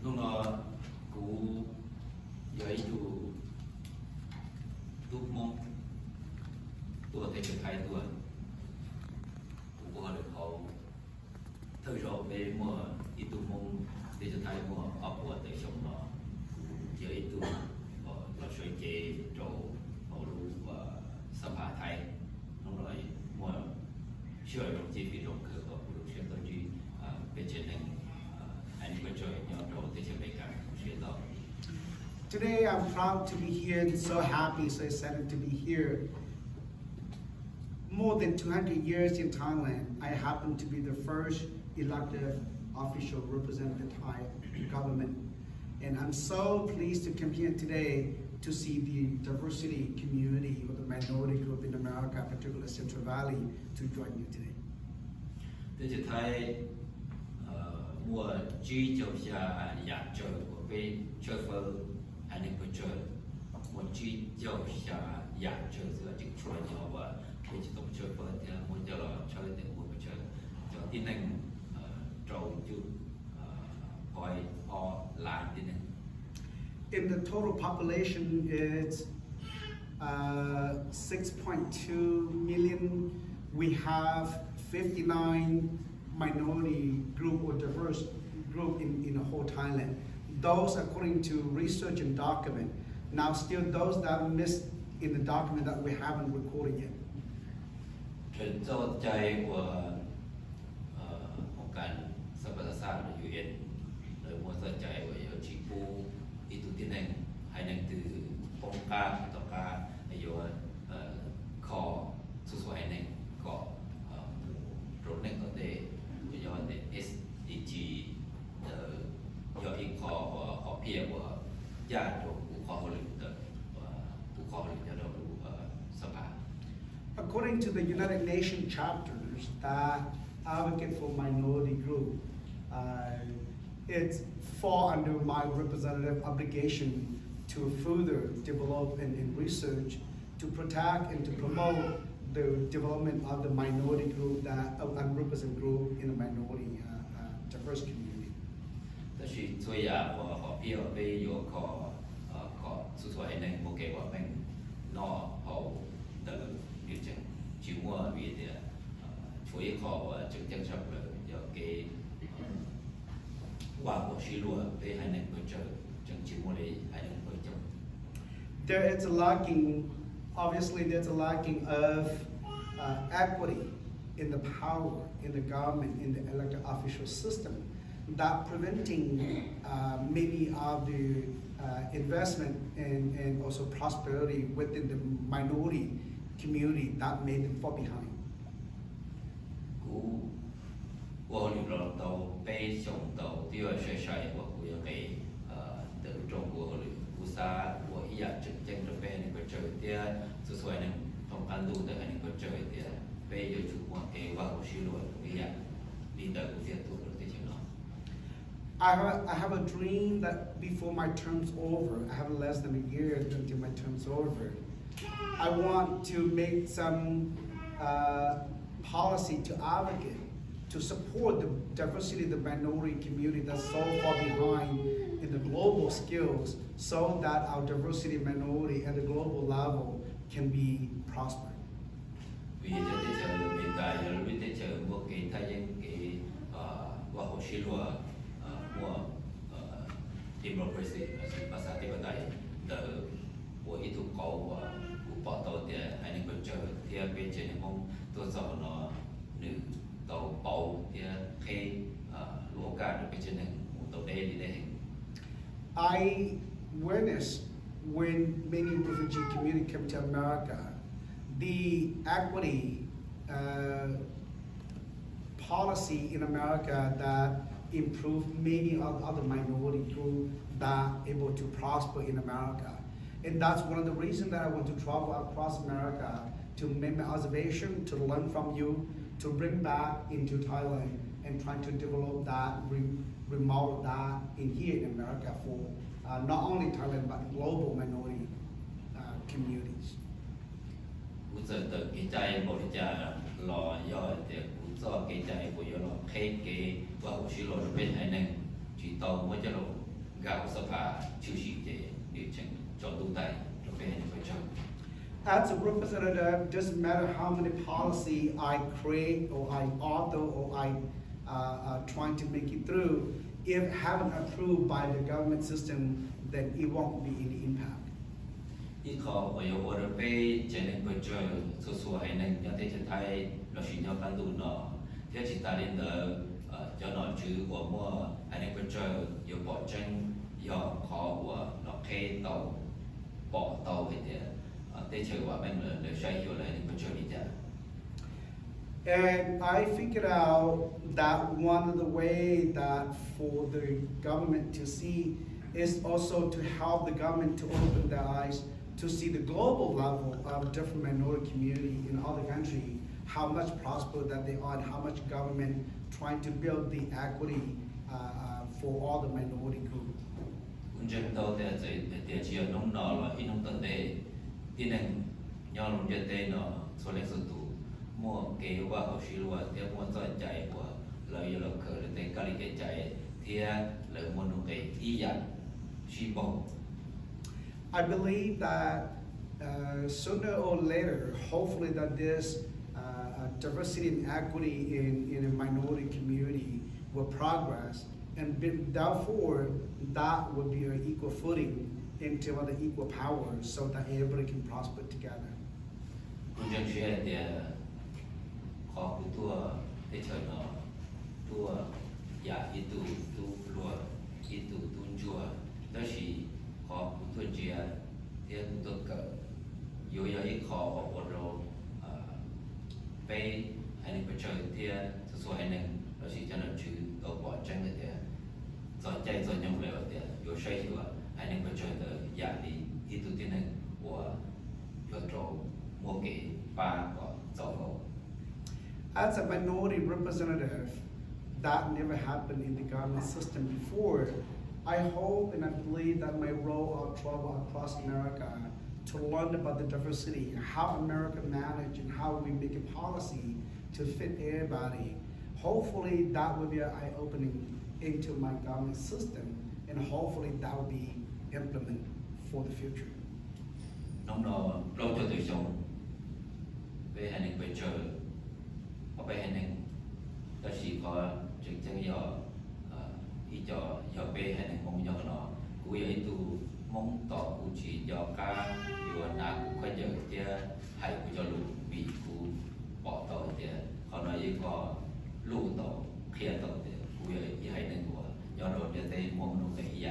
lúc nó cú giấy chủ túc mong tua thể trực hai tua cú có được hậu thời rồi về mùa ít túc mong để cho thay mùa ở mùa tới sống nó giấy tụ nó suy chế trổ hậu lũ và xâm hạ thay lúc rồi mùa chưa được chi phí rộng khởi của lũ xuyên tôi chỉ về trên này Today I'm proud to be here and so happy, so excited to be here. More than 200 years in Thailand, I happen to be the first elected official representing the Thai government. And I'm so pleased to come here today to see the diversity community or the minority group in America, particularly Central Valley, to join you today. Mùa chi châu xa dạ trời của bên chơi phơ anh em có chơi mùa chi châu xa dạ trời giữa chừng chua nhỏ và bên chỉ tổng chơi phơ thì muốn cho là chơi để mua có chơi cho tin anh trâu chú coi o lại tin anh. In the total population, it's 6.2 million. We have 59 minority group or diverse group in the whole Thailand. Those according to research and document. Now still those that are missed in the document that we haven't recorded yet. Trên cho trái của một căn sắp tới xa là UN rồi mua cho trái của chính phủ ít tu tiên này hay năng từ phong ca tộc ca hay do kho số số hay năng có rồi năng có thể do SDG do ít kho họ phía của gia chủ của kho lịch của kho lịch cho đâu sắp hàng. According to the United Nations chapters that advocate for minority group, it's fall under my representative obligation to further develop and research to protect and to promote the development of the minority group that unrepresented group in a minority diverse community. Đó là tôi họ phía về vô có số số anh em một cái của mình nó họ tự điều chỉnh chịu mua vì thì chủ yếu họ trực tiếp chấp là do cái qua của suy luận về hai nền bờ chẳng chịu mua để hai nền bờ trong. There is a lacking, obviously there's a lacking of equity in the power, in the government, in the elected official system that preventing maybe of the investment and also prosperity within the minority community that may fall behind. Cú qua nhiều lần tàu bay sông tàu tiêu sài sài và cú cái từ trong của cú xa của YAJ trực tranh rồi bay này có chơi tia số số này trong ăn đủ tới này có chơi tia bay rồi chủ quan cái vào suy luận cái gì đi tới của việc tụi nó tới chừng đó. I have a dream that before my term's over, I have less than a year until my term's over. I want to make some policy to advocate, to support the diversity of the minority community that's so far behind in the global skills so that our diversity minority at the global level can be prospered. Vì cho tới giờ hiện tại là lúc tới giờ một cái thay dân cái và hồ sơ luật của democracy là sự phát triển của đại từ của ý thức cầu và của bỏ tàu thì hai những vấn đề thì bên trên mong tôi rõ nó nữ tàu bầu thì khi lúa cả được bên trên một tàu đê đi đây. I witnessed when many refugee community come to America, the equity policy in America that improved many other minority groups that able to prosper in America. And that's one of the reasons that I want to travel across America to make my observation, to learn from you, to bring back into Thailand and trying to develop that, remodel that in here in America for not only Thailand but global minority communities. cú giờ từ cái trái bộ trà lò do để cú do cái trái của do lò khay cái và cú xí lò bên hai nâng chỉ tàu mới cho lò gạo sập phà chịu xí để điều chỉnh cho tu tài cho bên hai nâng cho. As a representative, doesn't matter how many policy I create or I author or I trying to make it through, if haven't approved by the government system, then it won't be any impact. Ít khó ở yếu ở bên trên nền bờ trời số số hay nền nhà thế chân thay nó chỉ nhau căn đủ nó thế chỉ ta đến đỡ cho nó chứ của mua hay nền bờ trời yếu bỏ chân yếu khó của nó khe tàu bỏ tàu vậy thì thế chơi của bên là để xoay hiểu lại nền bờ trời đi chả. And I figured out that one of the way that for the government to see is also to help the government to open their eyes to see the global level of different minority community in other countries, how much prosper that they are, and how much government trying to build the equity for all the minority groups. Cũng trên đầu thì chỉ ở nông nọ là ít nông tận đề, tin rằng nhau nông dân tây nọ số lượng số tụ mua kế qua học sĩ luôn, thì mua cho chạy của lợi là cờ là tây cái cái chạy thì lợi mua nông cái YAJ xí bông. I believe that sooner or later, hopefully that this diversity and equity in a minority community will progress, and therefore that will be an equal footing into other equal power so that everybody can prosper together. Cũng dân sẽ thì khó của tua để chờ nó tua giả ít tu lúa ít tu chùa đó chỉ khó của tua chia thì tu cỡ yếu ít khó ở đâu về hay là bây giờ thì số hay là đó chỉ cho nó chữ ở bỏ chân để thì rồi chạy rồi nhung lại thì yếu sai hiểu hay là bây giờ thì giả đi ít tu tiên này của yếu trâu mua cái ba của dầu hồ. As a minority representative, that never happened in the government system before. I hope and I believe that my role of travel across America to learn about the diversity, how America manage and how we make a policy to fit everybody. Hopefully that will be an eye-opening into my government system, and hopefully that will be implemented for the future. Nông nó lâu cho tôi sống về hành trình bây giờ ở bên hành trình đó chỉ có trực chân do ý cho về hành trình mong do nó cũng như tu mong tỏ cũng chỉ do ca do na cũng có giờ thì hay cũng cho lũ bị cũng bỏ tàu thì họ nói gì có lũ tàu kia tàu thì cũng như hành trình của do đó để thấy mong nó cái gì.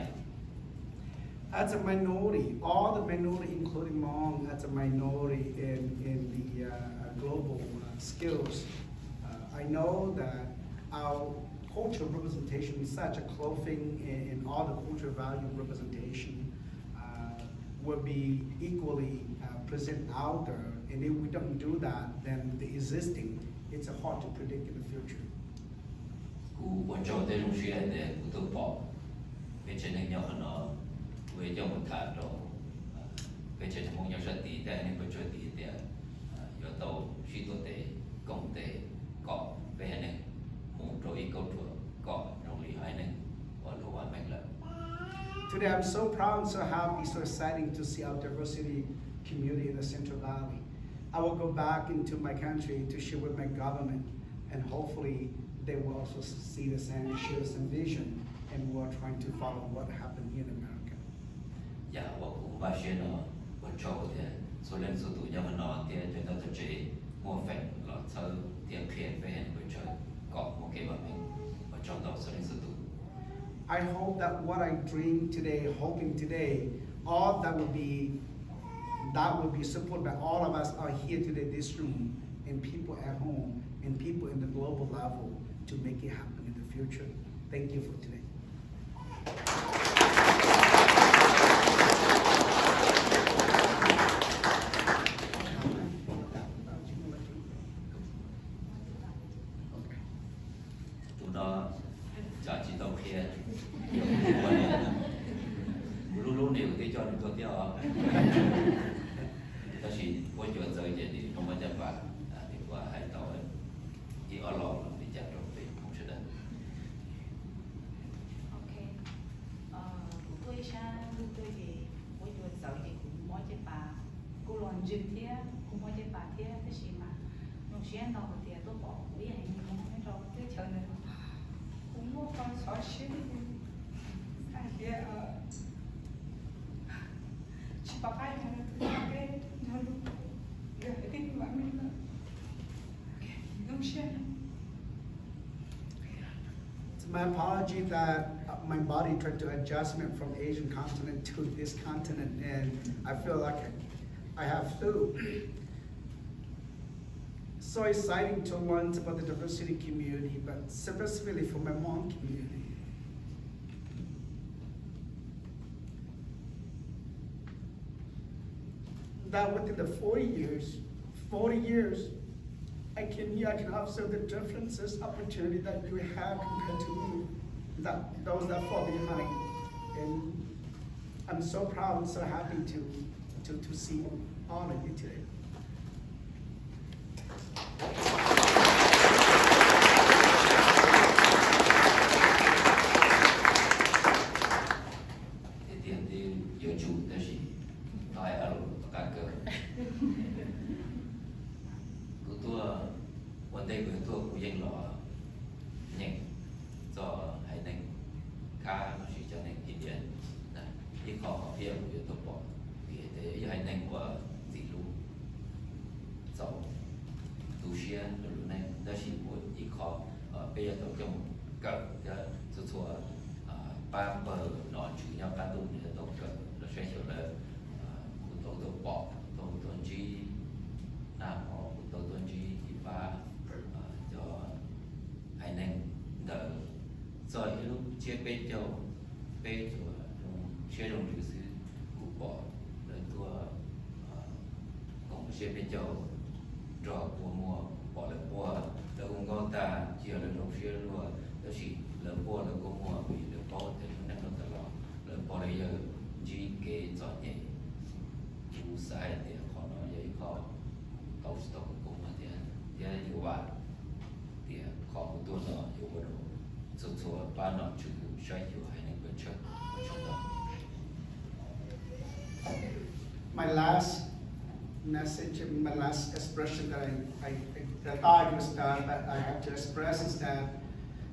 As a minority, all the minority, including Hmong, as a minority in the global skills, I know that our cultural representation, such a clothing and all the cultural value representation, will be equally present out there. And if we don't do that, then the existing, it's hard to predict in the future. Cú quan trọng tới lúc xưa để cú tôi bỏ về trên này nhau nó về trong một tháng rồi về trên một nhau sẽ tỷ tại nên bây giờ tỷ để do tàu suy tổ tế công tế cọ về này một rồi câu chuyện cọ trong lý hai này và lúa mạnh lắm. Today I'm so proud and so happy, so exciting to see our diversity community in the Central Valley. I will go back into my country to share with my government, and hopefully they will also see the same, share the same vision, and we're trying to follow what happened here in America. Dạ, và cũng ba xe nó và cho thì số lượng số tụ nhau nó thì chúng ta thực chế mua phèn lọt sâu tiền khiển về hành với trời có một cái bảo mình và trong đó số lượng số tụ. I hope that what I dream today, hoping today, all that will be supported by all of us are here today, this room, and people at home, and people in the global level to make it happen in the future. Thank you for today. Tụi nó chả chỉ tàu kia lúc nếu thì cho chúng tôi theo đó chỉ có chuyện rời về thì chữ thế cũng có thể bảo thế thế gì mà nó xuyên đâu thì tôi bỏ cái gì cũng không cho cái chờ nữa cũng có con xóa xí cái kia chỉ bảo cái cái mà mình nó xuyên. It's my apology that my body tried to adjustment from Asian continent to this continent, and I feel like I have flu. So exciting to learn about the diversity community, but specifically for my Hmong community. That within the 40 years, I can observe the differences, opportunity that you have compared to me, those that fall behind. And I'm so proud and so happy to see all of you today. vấn đề của tôi của dân lọ nhẹ cho hãy nên cá nó chỉ cho nên kinh điển đi khó hiểu của tôi bỏ vì thế hãy nên của gì luôn sau tu sĩ rồi này đó chỉ một đi khó bây giờ tôi trong cỡ cho số ba bờ nó chủ nhau cá tu để tôi cỡ nó sẽ hiểu là của tôi bỏ tôi chỉ làm của tôi chỉ và hãy nên đợi rồi lúc chia bên châu chia đồng lịch sử của bỏ đời tua cũng chia bên châu trò của mùa bỏ lời mùa đời cũng có ta chia lời đồng chia luôn đó chỉ lời mùa lời của mùa vì lời bỏ thì nó năng lượng tận lời bỏ bây giờ chỉ cái giỏi nhẹ cú sai thì khó nói vậy khó tàu tàu cũng mà thì nhiều bạn thì khó của tôi là nhiều cái đồ số ba nó chủ xoay nhiều hay nên bên trong đó. My last message, my last expression that I thought was that I have to express is that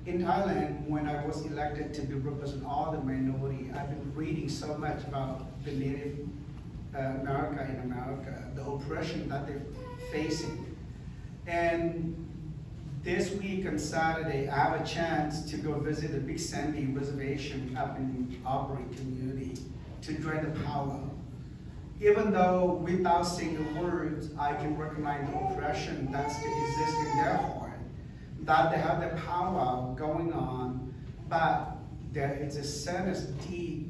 in Thailand, when I was elected to be represent all the minority, I've been reading so much about the Native America in America, the oppression that they're facing. And this week on Saturday, I have a chance to go visit the Big Sandy Reservation up in Aubrey community to join the powwow. Even though without saying the words, I can recognize the oppression that still exists in their heart, that they have the powwow going on, but there is a sadness deep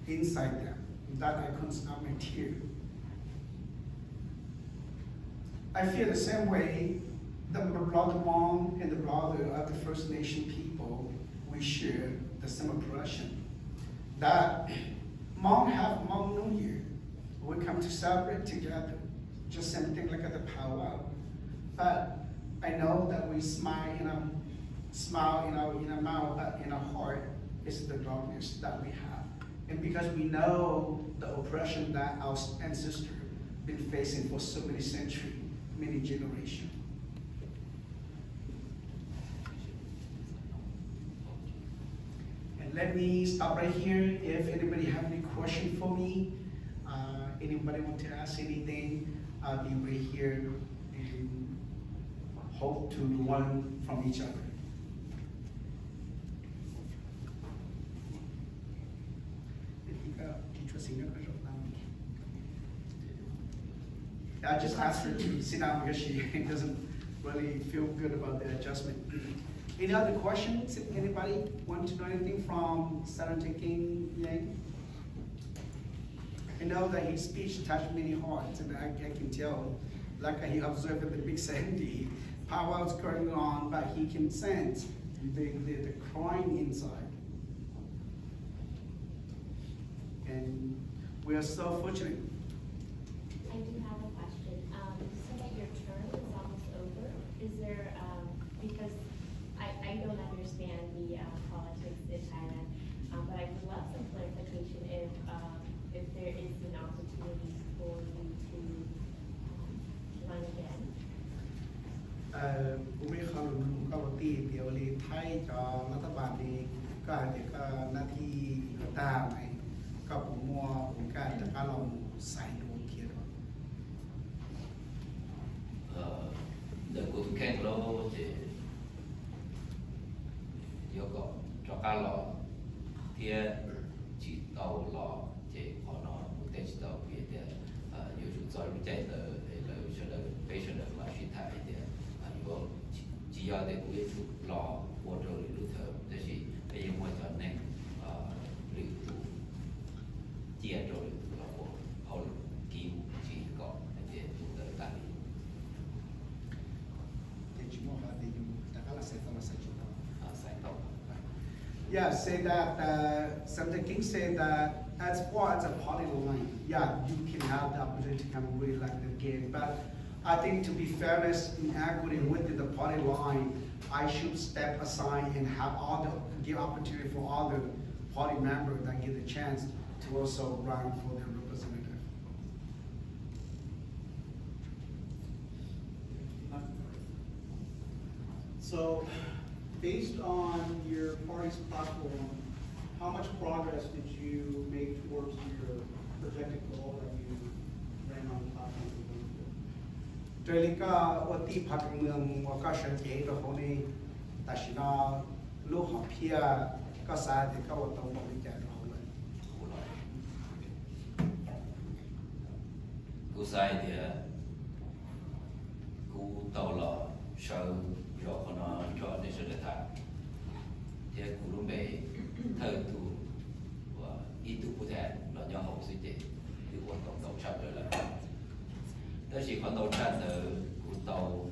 inside them that I couldn't stop my tear. I feel the same way. The brother Hmong and the brother of the First Nation people, we share the same oppression. That Hmong have Hmong New Year. We come to celebrate together, just same thing like at the powwow. But I know that we smile in our mouth, but in our heart is the darkness that we have. And because we know the oppression that our ancestors been facing for so many centuries, many generations. And let me stop right here. If anybody have any question for me, anybody want to ask anything, I'll be right here and hope to learn from each other. I just asked her to sit down because she doesn't really feel good about the adjustment. Any other questions? Anybody want to know anything from Senator King Yang? I know that his speech touched many hearts, and I can tell, like he observed at the Big Sandy, powwow's going on, but he can sense the crying inside. And we are so fortunate. I do have a question. So that your term is almost over, is there, because I don't understand the politics in Thailand, but I would love some clarification if there is an opportunity for you to cũng biết không luôn các vấn đề điều lý thay cho nó các bạn đi cáiนาทีตาไหมกับมัวผมการจะการลองใส่ดูเขียน để cũng khen lô thì yêu cầu cho cá lò thì chỉ tàu lò thì họ nó một tên chỉ tàu phía thì yêu chủ cho lúc chạy tới để là cho là bây giờ là suy thái thì yêu chỉ do để cũng yêu chủ lò của rồi lúc thở thế thì bây giờ muốn cho nên lưu chủ chia rồi là của họ kêu chỉ có để chúng ta làm sai tàu. Yeah, say that Senator King said that as far as a party line, yeah, you can have the opportunity to come re-elect again. But I think to be fairness and equity within the party line, I should step aside and have all the give opportunity for all the party members that get the chance to also run for their representative. So, based on your party's platform, how much progress did you make towards your projected goal that you ran on the platform? โดยลิก็วันที่พรรคการเมืองว่าก็ชัดเจนกับคนนี้แต่ชินาลูกของเพียก็สายที่ก็ว่าต้องบริจาคเราเลย Cú sai thì cú tàu lò sâu cho con nó cho để sự thật thì cú lúc này thời tu và ít tu cụ thể là do học suy chế thì quan tổng tàu sắp rồi là đó chỉ còn tàu sắp từ cú tàu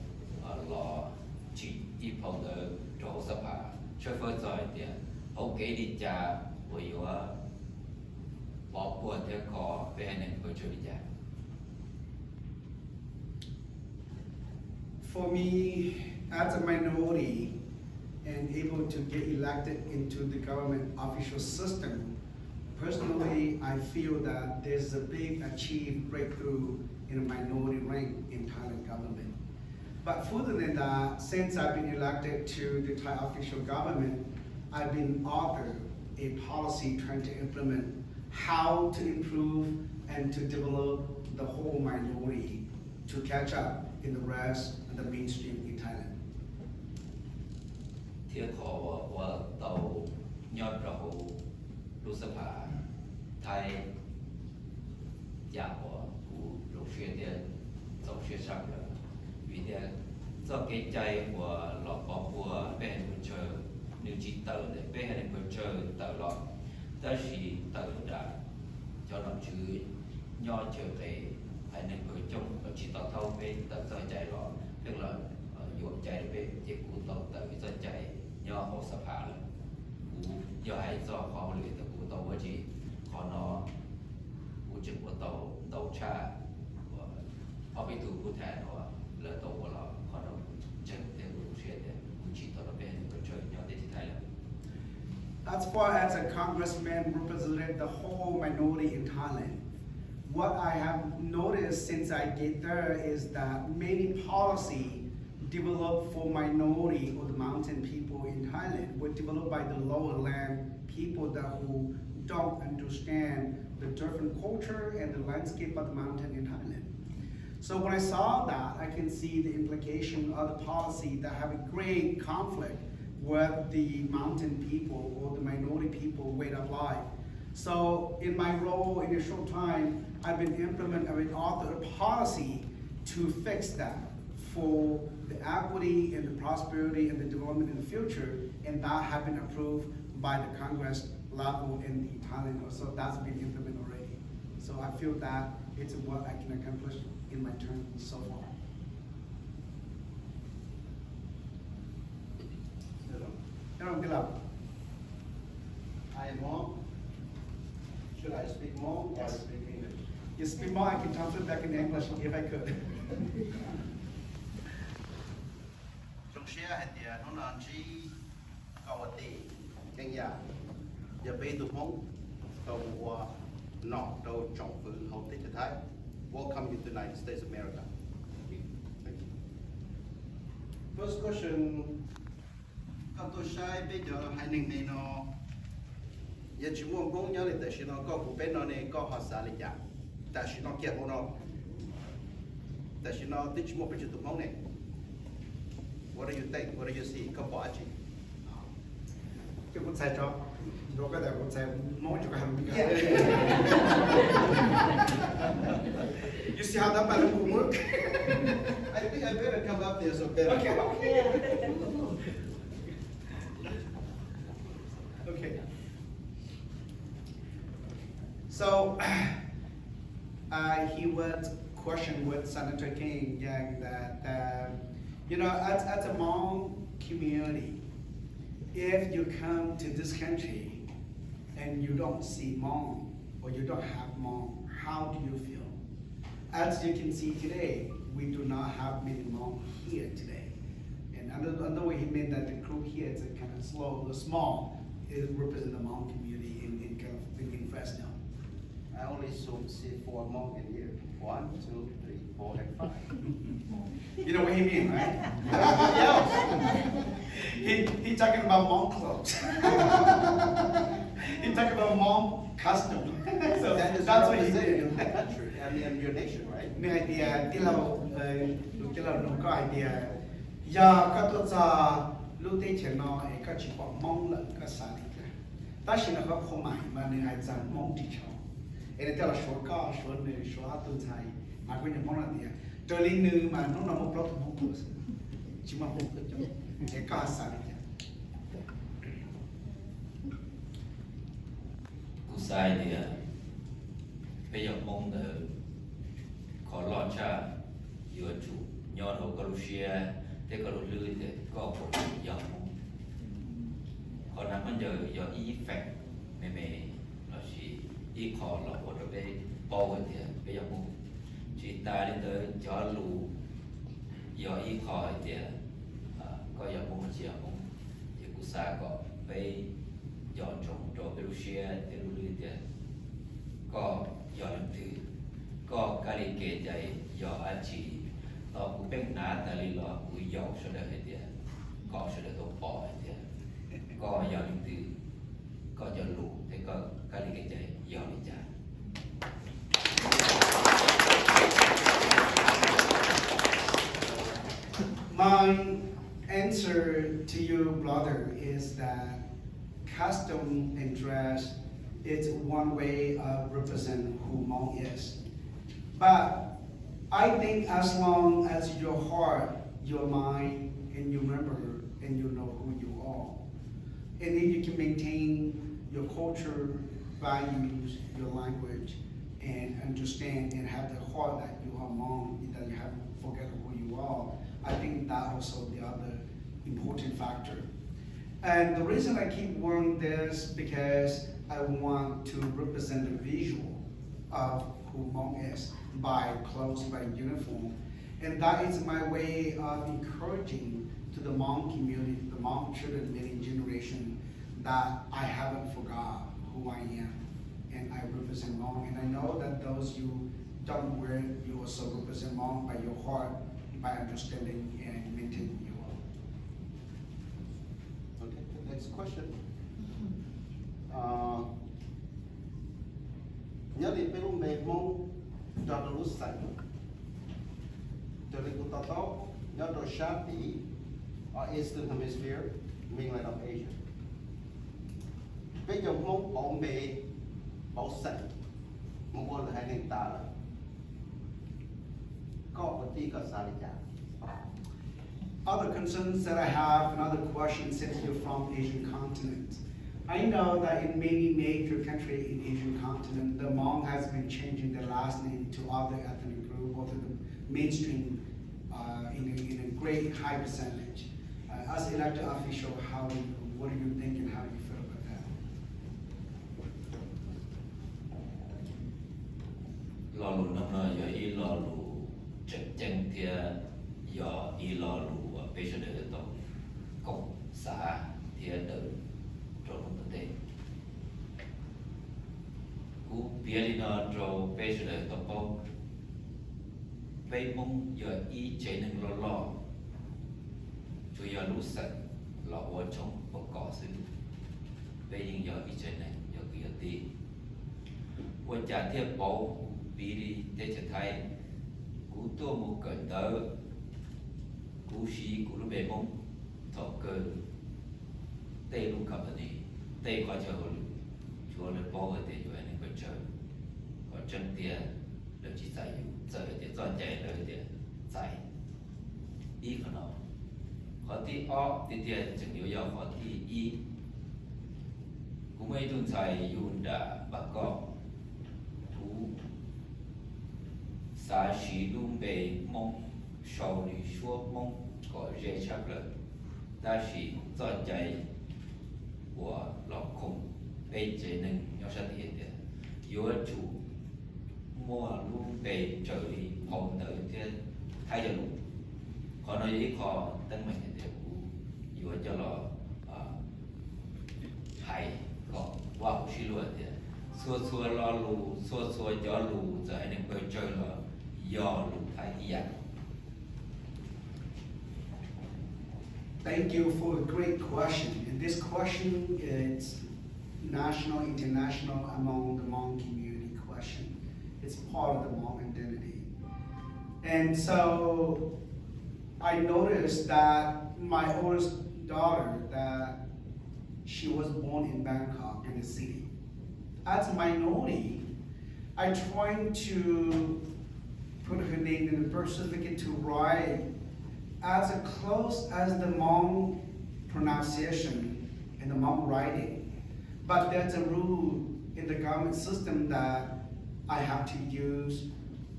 lò chỉ ít phòng từ chỗ sắp hạ cho phơi rồi thì ok đi cha vìว่าbỏ buồn theo khó về nên phải chơi đi cha. For me, as a minority and able to get elected into the government official system, personally, I feel that there's a big achieved breakthrough in a minority rank in Thailand government. But further than that, since I've been elected to the Thai official government, I've been authored a policy trying to implement how to improve and to develop the whole minority to catch up in the rest of the mainstream in Thailand. Thiết họ và tàu nhọt rau lu sập hạ Thái giả của lục xuyên địa dấu xuyên sang rồi vì thế do cái chạy của lọ bò của bên chờ nếu chỉ tờ để bên này bên chờ tờ lọ ta chỉ tờ đã cho nó chữ nho trở về hay nên bên trong chỉ tàu thâu bên tờ do chạy lọ tức là dụ chạy về thì cũng tàu tờ do chạy nho họ sập hạ rồi do hay do khó luyện tờ của tàu với chỉ khó nó của chừng của tàu cha họ bị tù cụ thể nó là tàu của nó khó nó chân theo lục xuyên để cũng chỉ tàu bên bên chơi nhau để thì thay là. As far as a congressman representing the whole minority in Thailand, what I have noticed since I get there is that many policy developed for minority or the mountain people in Thailand were developed by the lower land people that who don't understand the different culture and the landscape of the mountain in Thailand. So when I saw that, I can see the implication of the policy that have a great conflict with the mountain people or the minority people way of life. So in my role in a short time, I've been implementing, I've been author a policy to fix that for the equity and the prosperity and the development in the future, and that have been approved by the Congress level in the Thailand. So that's been implemented already. So I feel that it's what I can accomplish in my term so far. Hello. I am Hmong. Should I speak Hmong or speak English? You speak more, I can translate back in English if I could. Trong xe thì nó là chỉ cầu tì cái nhà giờ bây tụi mong tàu nọ tàu trọng phương hậu tịch Thái. Welcome you to the United States of America. Thank you. First question, các tôi sai bây giờ hai nền này nó, giờ chỉ muốn công nhớ là tại nó có cụ bên nó này có họ xả lịch giả, tại nó kia của nó, tại nó tích một bên chỗ tụi nó này. What do you think? What do you see? Có bỏ gì? Cái cuốn sai cho, rồi cái cuốn sai mong cho cái hàng mình. You see how that balance will work? I think I better come up there so better. Okay. Okay. So he was questioned with Senator King, that you know, as a Hmong community, if you come to this country and you don't see Hmong or you don't have Hmong, how do you feel? As you can see today, we do not have many Hmong here today. And another way he meant that the group here is kind of small, it represents the Hmong community in kind of in FRESNO. I only see 4 Hmong in here. 1, 2, 3, 4, and 5. You know what he mean, right? Everybody else. He talking about Hmong clothes. He talking about Hmong custom. So That is that's what he representing did. the country, I mean your nation, right? มีไอเดียที่เราที่เราลงก็ไอเดียยาก็ตัวจะลูกเตชนอเอก็ชิบมองเลยก็สาธิตเลยแต่ฉันนะครับคงหมายมาในไอจานมองที่ชอบเอเนเตเราชวนก็ชวนเลยชวนฮัตตุนไทยมาคุยในมองนั่นเดียเจอลิงนึงมาน้องน้องพลอตมองตัวชิมาพงก็จะเอก็สาธิต Cụ sai thì bây giờ mong là có lo cha vừa chủ nhon hồ Galusia thế có lưới thì có một giờ mong còn nằm bây giờ giờ ý phèn mẹ nó chỉ ý khó là một cái bao cái thì bây giờ mong chỉ ta đi tới cho lù giờ ý khó thì có giờ mong chỉ mong thì cụ sai có bây giờ trồng trồng Galusia thì lưới thì có giờ làm thứ có cái gì kể chạy giờ anh chị cũng biết nát là lý do của giờ sẽ được hết tiền có sẽ được tổ bỏ hết tiền có giờ làm thứ có giờ lũ thì có cái gì kể chạy giờ đi trả My answer to you, brother, is that custom and dress is one way of representing who Hmong is. But I think as long as your heart, your mind, and you remember and you know who you are, and then you can maintain your culture, values, your language, and understand and have the heart that you are Hmong, that you haven't forgotten who you are, I think that also the other important factor. And the reason I keep wearing this because I want to represent the visual of who Hmong is by clothes, by uniform. And that is my way of encouraging to the Hmong community, the Hmong children, many generation, that I haven't forgot who I am and I represent Hmong. And I know that those you don't wear it, you also represent Hmong by your heart, by understanding and maintaining your own. Okay, the next question. Nhớ đi bên lúc mẹ mong cho nó lúc sạch cho nên cũng tao nhớ đồ sát tí ở Eastern Hemisphere mainland of Asia bây giờ mong bảo mẹ bảo sạch mong muốn là hai nền ta là có một tí có sao để trả. Other concerns that I have and other questions since you're from Asian continent. I know that in many major countries in Asian continent, the Hmong has been changing their last name to other ethnic group or to the mainstream in a great high percentage. As elected official, what do you think and how do you feel about that? lo lù năm nay giờ ý lo lù chật chân thì giờ ý lo lù bây giờ để tổ cộng xã thì đỡ cho nó thế cú bia đi nó cho bây giờ để tổ cộng bây mong giờ ý chạy nên lo 主要路上老我从不告诉你，被应要一些人要给要的，我家贴包比例在这台，古多木梗的，古西古路北蒙，头个，带路卡本的，带过就除了包的有那个车，我整点，了去在有，这点专家了点在，一可能。ข้อที่ออกที่เดียจึงเดียวยาวข้อที่อีกูไม่ต้องใช้ยูนดาบักก็ทูสาชีลุงเบมงชาวลิชัวมงก็เจชักเลยแต่ชีจอดใจหัวหลอกคงเป็นเจนึงยอดเดียเดียยัวจูมัวลุงเบเจอลีพงเตอเดียไทยจะลุงขอหน่อยอีกขอตั้งใหม่เดียวกูอยู่จะรอไทยก็ว่าชิลว์เดียวซัวรอลูซัวจอลูจะให้หนึ่งเปิดเจอรอยอลูไทยอีก Thank you for a great question. And this question is national, international, among the Hmong community question. It's part of the Hmong identity. And so I noticed that my oldest daughter, that she was born in Bangkok, in the city. As a minority, I tried to put her name in the birth certificate to write as close as the Hmong pronunciation and the Hmong writing. But there's a rule in the government system that I have to use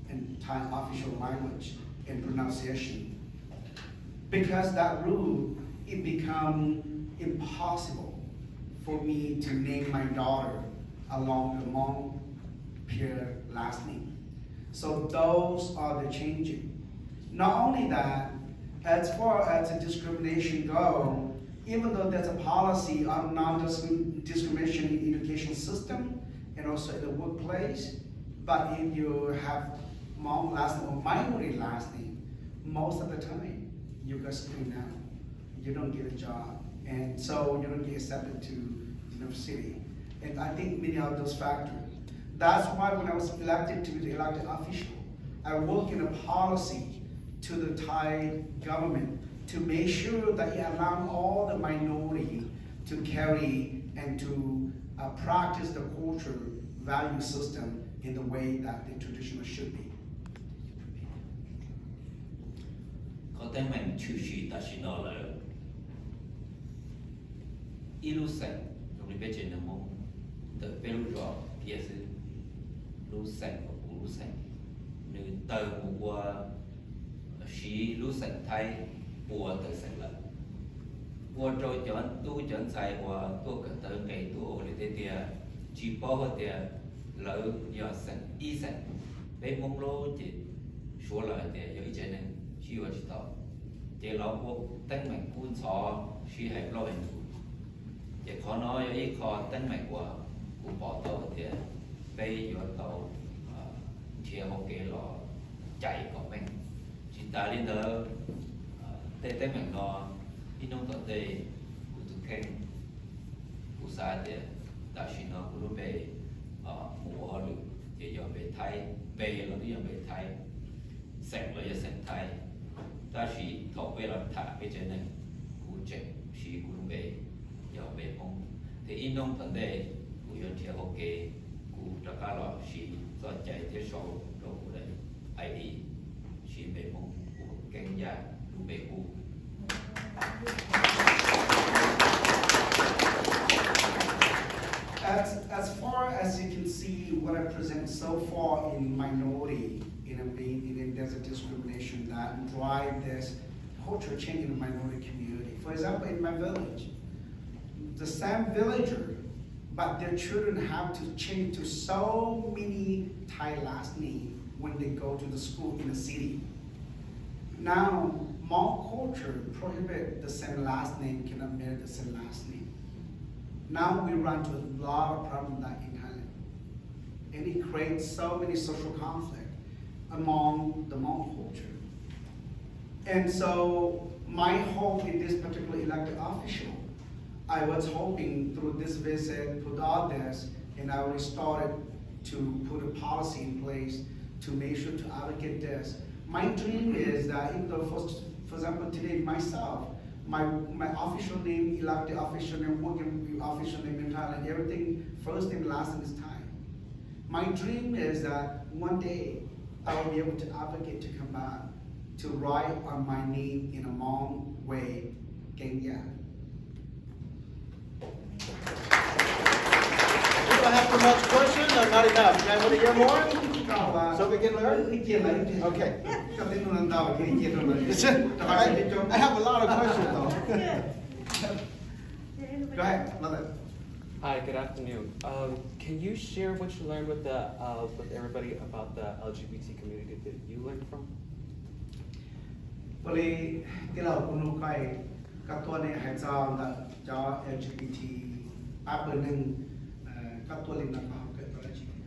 in Thai official language in pronunciation. Because that rule, it become impossible for me to name my daughter along the Hmong pure last name. So those are the changes. Not only that, as far as the discrimination go, even though there's a policy of non-discrimination in education system and also in the workplace, but if you have Hmong last name or minority last name, most of the time you get screened out. You don't get a job, and so you don't get accepted to university. And I think many of those factors. That's why when I was elected to be the elected official, I work in a policy to the Thai government to make sure that it allows all the minority to carry and to practice the cultural value system in the way that the traditional should be. เขาแต่งมันชื่อชีตาชินอเลยอีลูเซนตรงนี้เป็นเจนมงเดเป็นลูกรอเพียซึลูเซนกับลูเซนหนึ่งเติมวัวชีลูเซนไทยวัวเติมเซนละวัวโจจอนตู้จอนใส่วัวตัวกระเติมไก่ตัวโอเลเตียจีปอเตียแล้วยอเซนอีเซนเป็นมงโลจิชัวเลยเตียอยู่อีเจนึงชีวจิตต่อเจเราพวกตั้งใหม่คูณซอชีให้เราเห็นเจขอน้อยอีกขอตั้งใหม่กว่ากูปอโตเตียไปอยู่ต่อเทียโอเครอใจของแม่งจิตตาลินเดอร์เต้แม่งนอพี่น้องต่อเตกูตุกเข่งกูซาเตียตาชินอกูรู้ไปหัวหรือเจยอมไปไทยไปเราที่ยอมไปไทยเสร็จเราจะเสร็จไทยถ้าชีถกไปเราถ่ายไปเจนึงกูเจ็บชีกูรู้ไปยอมไปพงแต่อีน้องตอนเด็กกูยอมเที่ยวโอเคกูตะการหล่อชีสนใจที่โชว์โลกเลยไอดีชีไปพงกูเก่งยากรู้ไปกู As far as you can see, what I present so far in minority, there's a discrimination that drive this culture change in the minority community. For example, in my village, the same villager, but their children have to change to so many Thai last name when they go to the school in the city. Now, Hmong culture prohibit the same last name cannot marry the same last name. Now we run into a lot of problems like in Thailand. And it creates so many social conflict among the Hmong culture. And so my hope in this particular elected official, I was hoping through this visit, put all this, and I already started to put a policy in place to make sure to advocate this. My dream is that even though, for example, today myself, my official name, elected official name, working official name in Thailand, everything, first name, last name is Thai. My dream is that one day I will be able to advocate to come back, to write on my name in a Hmong way, Kenya. We don't have too much questions, or not enough? You guys want to hear more? So we can learn? Okay. I have a lot of questions though. Go ahead, Mother. Hi, good afternoon. Can you share what you learned with everybody about the LGBT community that you learned from? พอดีที่เราคุณลูกใครกับตัวในหายจาวกับจอ LGBT อาเปิดหนึ่งกับตัวลิงนะครับเกิดตัวอะไรชีวิต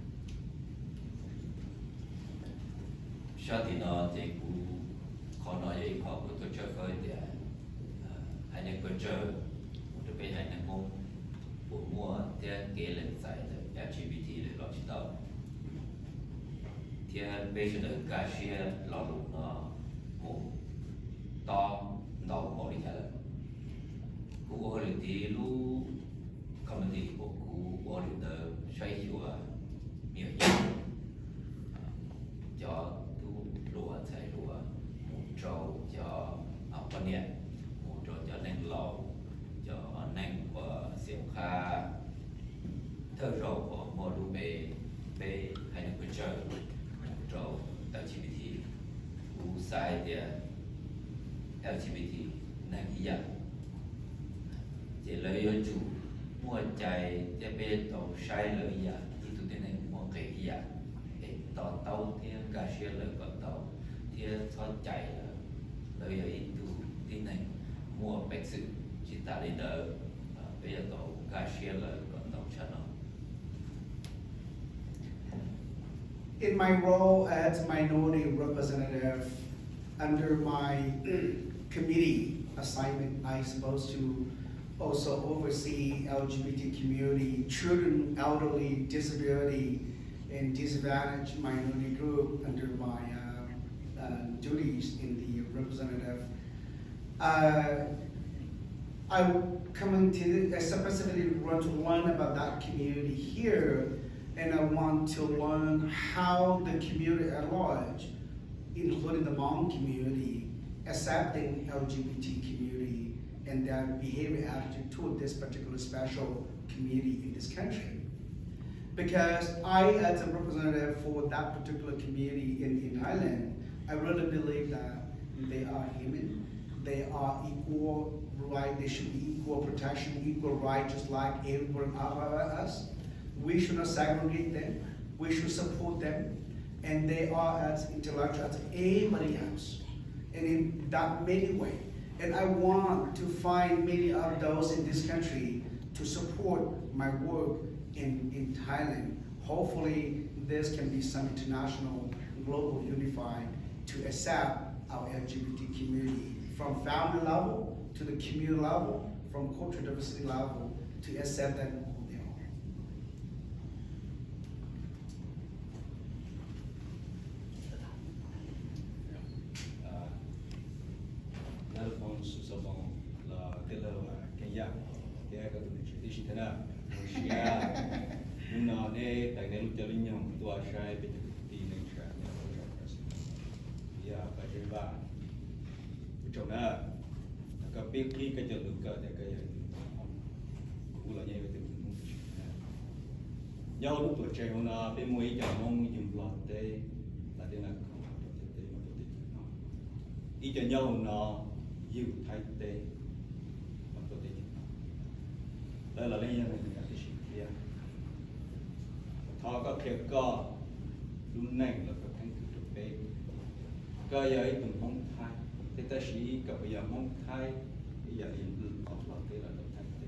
Shati nó thì cũng khó nói vậy họ cũng tổ chức với để hai nên quân chơi một cái hai nên mong của mua theo kế lên giải LGBT để lo chỉ đạo theo bây giờ được cả xe lo lụt nó một to đầu bỏ đi hết cũng có được tí lu community của cũng có được xoay hiệu nhiều cho lúa chạy lúa một trâu cho con điện một trâu cho neng lầu cho neng của xiêm kha thơ rầu của mô đu bê bê hay là quân trời một trâu LGBT u sai thì LGBT neng iya chỉ lấy ở chủ mua chạy để bê tàu sai lợi iya thì tụi tên mua cái iya tàu tàu thì cả xe lợi còn tàu thì cho chạy lợi ở ít tu tin này mua bách sự chỉ ta đi đỡ bây giờ tàu cả xe lợi còn tàu chân nó. In my role as minority representative under my committee assignment, I supposed to also oversee LGBT community, children, elderly, disability, and disadvantaged minority group under my duties in the representative. I coming to specifically want to learn about that community here, and I want to learn how the community at large, including the Hmong community, accepting LGBT community and their behavior attitude toward this particular special community in this country. Because I, as a representative for that particular community in Thailand, I really believe that they are human, they are equal right, they should be equal protection, equal right, just like everyone else. We should not segregate them, we should support them, and they are as intellectual as anybody else, and in that many way. And I want to find many of those in this country to support my work in Thailand. Hopefully, this can be some international, global unified to accept our LGBT community from family level to the community level, from cultural diversity level to accept them who they are. Nelfon Susabon, la Delawa, Kenya, Diago to Ishitana, Shia, Nuna, Daniel Jalinium, Tuashai, Nature, Ya, Bajava, Uchona, a big leak at the Luka, the Gaya, Ula Yao look to China, Bimway, Jamong, in blood day, Latina. Each and yellow you tight day. Đây là lấy những cái gì kia. Thọ có thiệt co, luôn nành là có thành thực thực tế. Cơ giới từng mong thai, thế ta sĩ gặp bây giờ mong thai, bây giờ hiện tượng học là thế là được thành tế.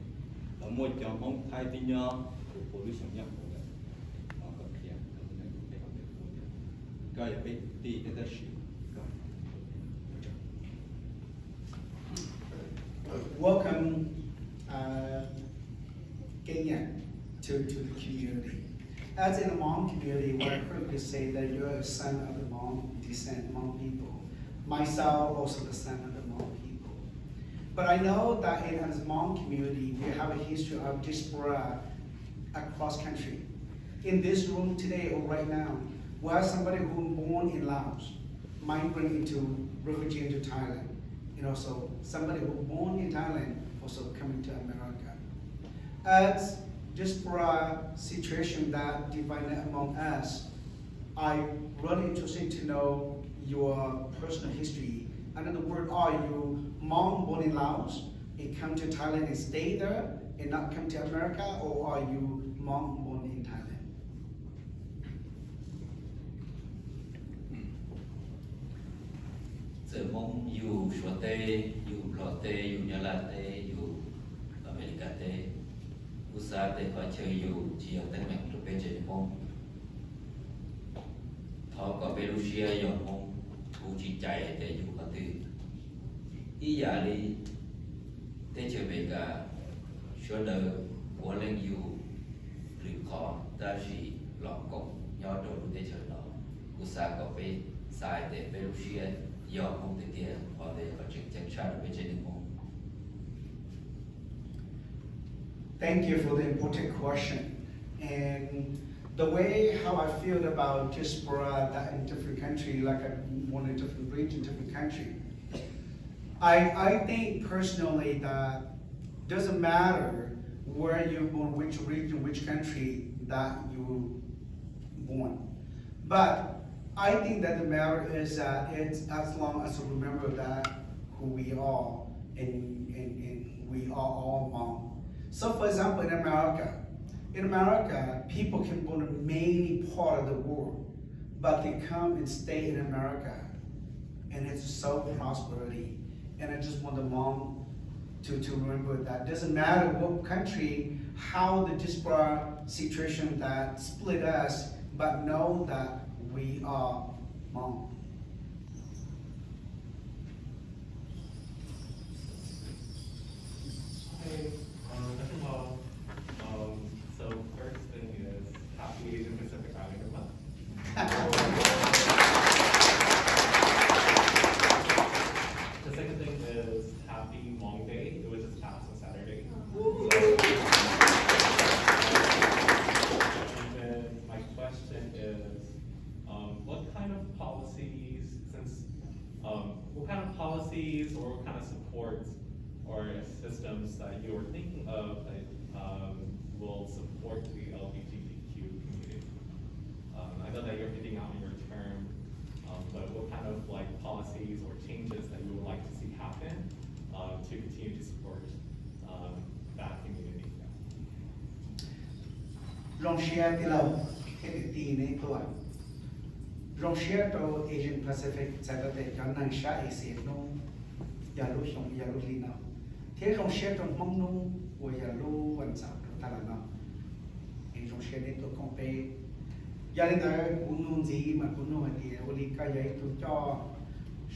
Là một cho mong thai tí nhau, của lý sống nhập của người. Nó có thiệt, luôn nành của học được của người. Cơ giới tí thế ta sĩ. welcome Kenya to the community. As in the Hmong community, we quickly say that you're a son of the Hmong descent, Hmong people. Myself, also the son of the Hmong people. But I know that in the Hmong community, we have a history of diaspora across country. In this room today or right now, we have somebody who was born in Laos, migrating into refugee into Thailand. And also somebody who was born in Thailand, also coming to America. As diaspora situation that divided among us, I'm really interested to know your personal history. In other words, are you Hmong born in Laos and come to Thailand and stay there and not come to America, or are you Hmong born in Thailand? Giờ mong dù số tê, dù lọ tê, dù nhà la tê, dù America tê, USA tê có chơi dù chỉ ở tên mẹ tụi bên trên mong. Thọ có Belarus dọn mong, thú chỉ chạy tê dù có tư. Ý giả đi, tê chơi về cả số đời của lên dù rửa khó ta chỉ lọ cộng nhau đồ tê chơi đó. USA có về sai tê Belarus Thank you for the important question. And the way how I feel about diaspora that in different country, like I'm born in different region, different country. I think personally that doesn't matter where you're born, which region, which country that you born. But I think that the matter is that it's as long as we remember that who we are and we are all Hmong. So for example, in America, people can go to many part of the world, but they come and stay in America, and it's so prosperity. And I just want the Hmong to remember that doesn't matter what country, how the diaspora situation that split us, but know that we are Hmong. Hey, Dr. Moua. So first thing is happy Asian Pacific Islander Month. The second thing is happy Hmong Day. It was just passed on Saturday. And then my question is, what kind of policies, or what kind of supports or systems that you are thinking of that will support the LGBTQ community? I know that you're hitting out in your term, but what kind of policies or changes that you would like to see happen to continue to support that community? ลองแชร์ที่เราเห็นตีในตัวลองแชร์ตัว Asian Pacific จะได้กันนั่งชาเอเซียนู้อย่ารู้ชงอย่ารู้ลีน่าที่ลองแชร์ตัวมองนู้ว่าอย่ารู้วันเสาร์ตลาดน้ำเองลองแชร์ในตัวคอมเปอย่าเลยแต่คุณนุ่นจีมาคุณนุ่นเดียววันนี้ก็ยังตัวจ่อ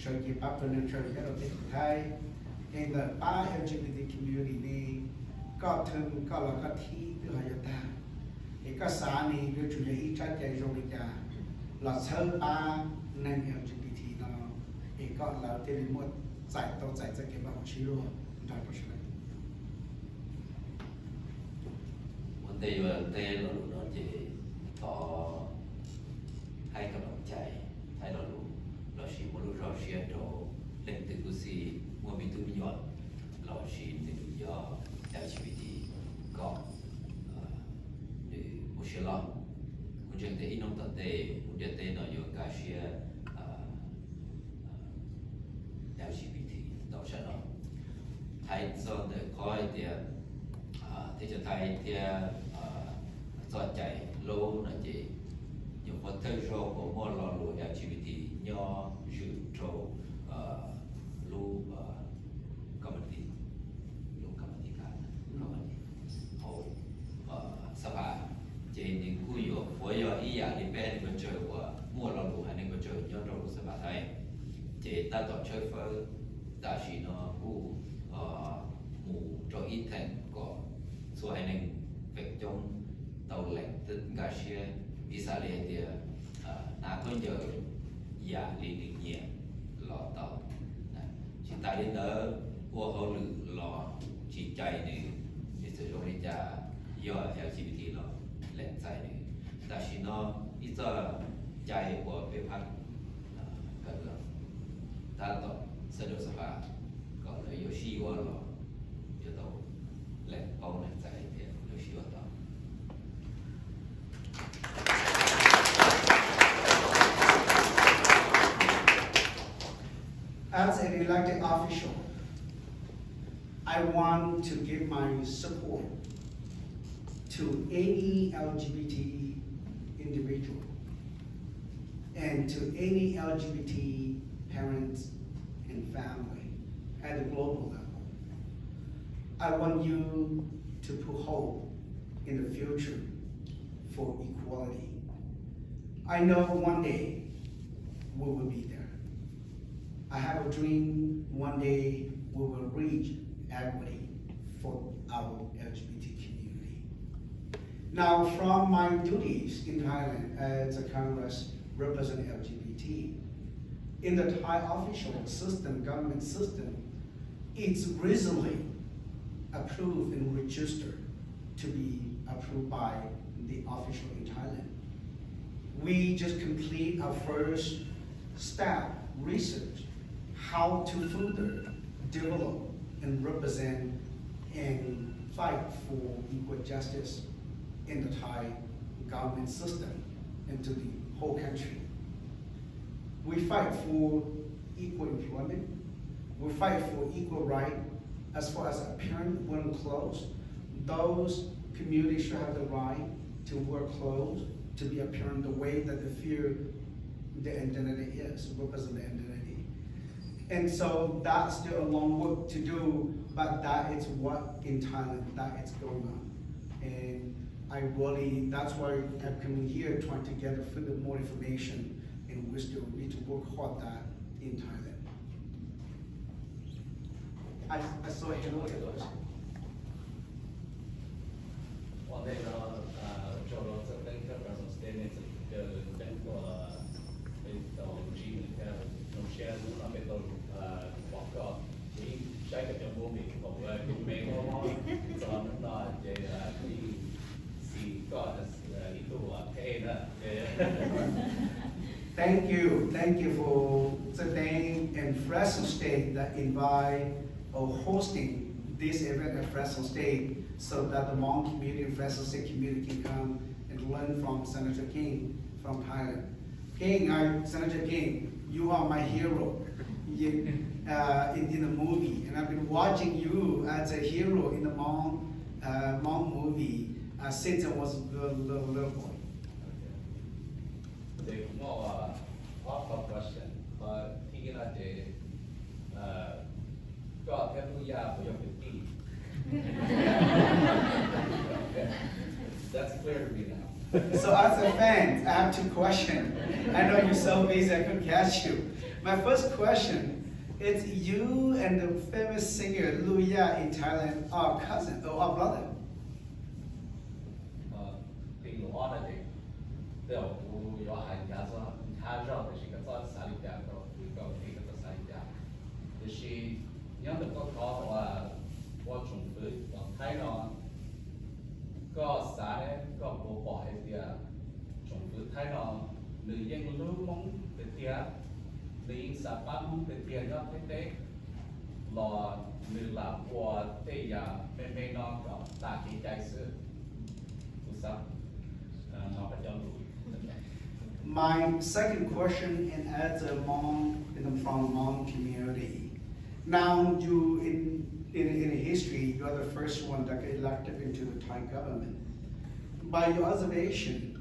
ช่วยเก็บปั๊บเป็นเรื่องช่วยให้เราเด็กไทยเองแต่ป้า LGBT community นี่ก็ถึงก็เราก็ที่ตัวหายตาเอกสารนี้โดยจุดยืนชัดเจนตรงนี้จ้าเราเชิญป้าใน LGBT เนาะเอกก็เราเตรียมหมดใส่ตัวใส่จะเก็บมาของชิโร่ได้เพราะฉะนั้น วันเตยวันเตยเราเราจะต่อให้กำลังใจให้เรารู้เราชีมรู้เราเชียร์เราเล่นตึกกุศิมัวมีตุ้มยอดเราชีตึกยอด LGBT ก็หรือมุชลามุจเตอินองตัดเตมุจเตนอยกาเชีย LGBT ต่อชนะไทยส่วนเด็กคอยเดียที่จะไทยเดียสนใจโลนั่นจีอยู่คนเท่าโชว์ของมอลลู LGBT ย่อยืดโชว์ลูกรรมธิลูกกรรมธิการกรรมธิเอาสภาเจนิคุยอยู่หัวยออีอยากที่เป็นก็เจอว่ามอลลูอันนี้ก็เจอย่อเราสภาไทยเจตาต่อช่วยเฟิร์ตาชีนอผู้ม mù cho ít thành có số hai nền việc trong tàu lạnh tức gà xe Israel thì na có giờ giả liền nhẹ lọ tàu chỉ tại đến đó qua hậu lử lọ chỉ chạy này thì sử dụng để trả do LGBT lọ lạnh chạy này ta chỉ nó ít giờ chạy của bề mặt gần gần ta tổ sẽ được sắp vào còn là yếu sĩ qua lọ cho tàu lạnh bao lạnh chạy thì yếu sĩ qua tàu. As an elected official, I want to give my support to any LGBT individual and to any LGBT parents and family at the global level. I want you to put hope in the future for equality. I know one day we will be there. I have a dream one day we will reach equity for our LGBT community. Now, from my duties in Thailand as a Congress representing LGBT, in the Thai official system, government system, it's recently approved and registered to be approved by the official in Thailand. We just complete our first step research how to further develop and represent and fight for equal justice in the Thai government system and to the whole country. We fight for equal employment. We fight for equal right as far as appearance when clothes. Those communities should have the right to wear clothes, to be appearing the way that they feel the identity is, represent the identity. And so that's still a long work to do, but that is what in Thailand, that is going on. And I really, that's why I'm coming here trying to get further more information, and we still need to work hard that in Thailand. I saw a hello to those. One day, Jordan said, "Thank you for standing to the for Gene and share a bit of walk up. We shake at your movie of make so I'm not see God as Thank you for today and FRESNO State that invite or hosting this event at FRESNO State so that the Hmong community and FRESNO State community can come and learn from Senator King from Thailand. King, Senator King, you are my hero in the movie, and I've been watching you as a hero in the Hmong movie since I was a little boy. They more off question, but he got God can do ya for your 50. That's clear to me now. So as a fan, I have two questions. I know you're so busy, I couldn't catch you. My first question is you and the famous singer Luya in Thailand are cousin or are brother? Tình lo là để đều u yo hai gia so tha rao de shi ka sa sa li ja ko ko ti ka sa li ja de shi nyang de ko ko wa wa chung fu wa thai no có xã đấy có bộ bỏ hết tiệt chúng tôi thấy nó nữ dân lưu mong cái tiệt nữ dân xã bát mong cái tiệt đó thế đấy là nữ là của tây ya mẹ nó có ta chỉ chạy sự tu sắp nó phải cho đủ. My second question, and as a Hmong from Hmong community, now you in history, you are the first one that got elected into the Thai government. By your observation,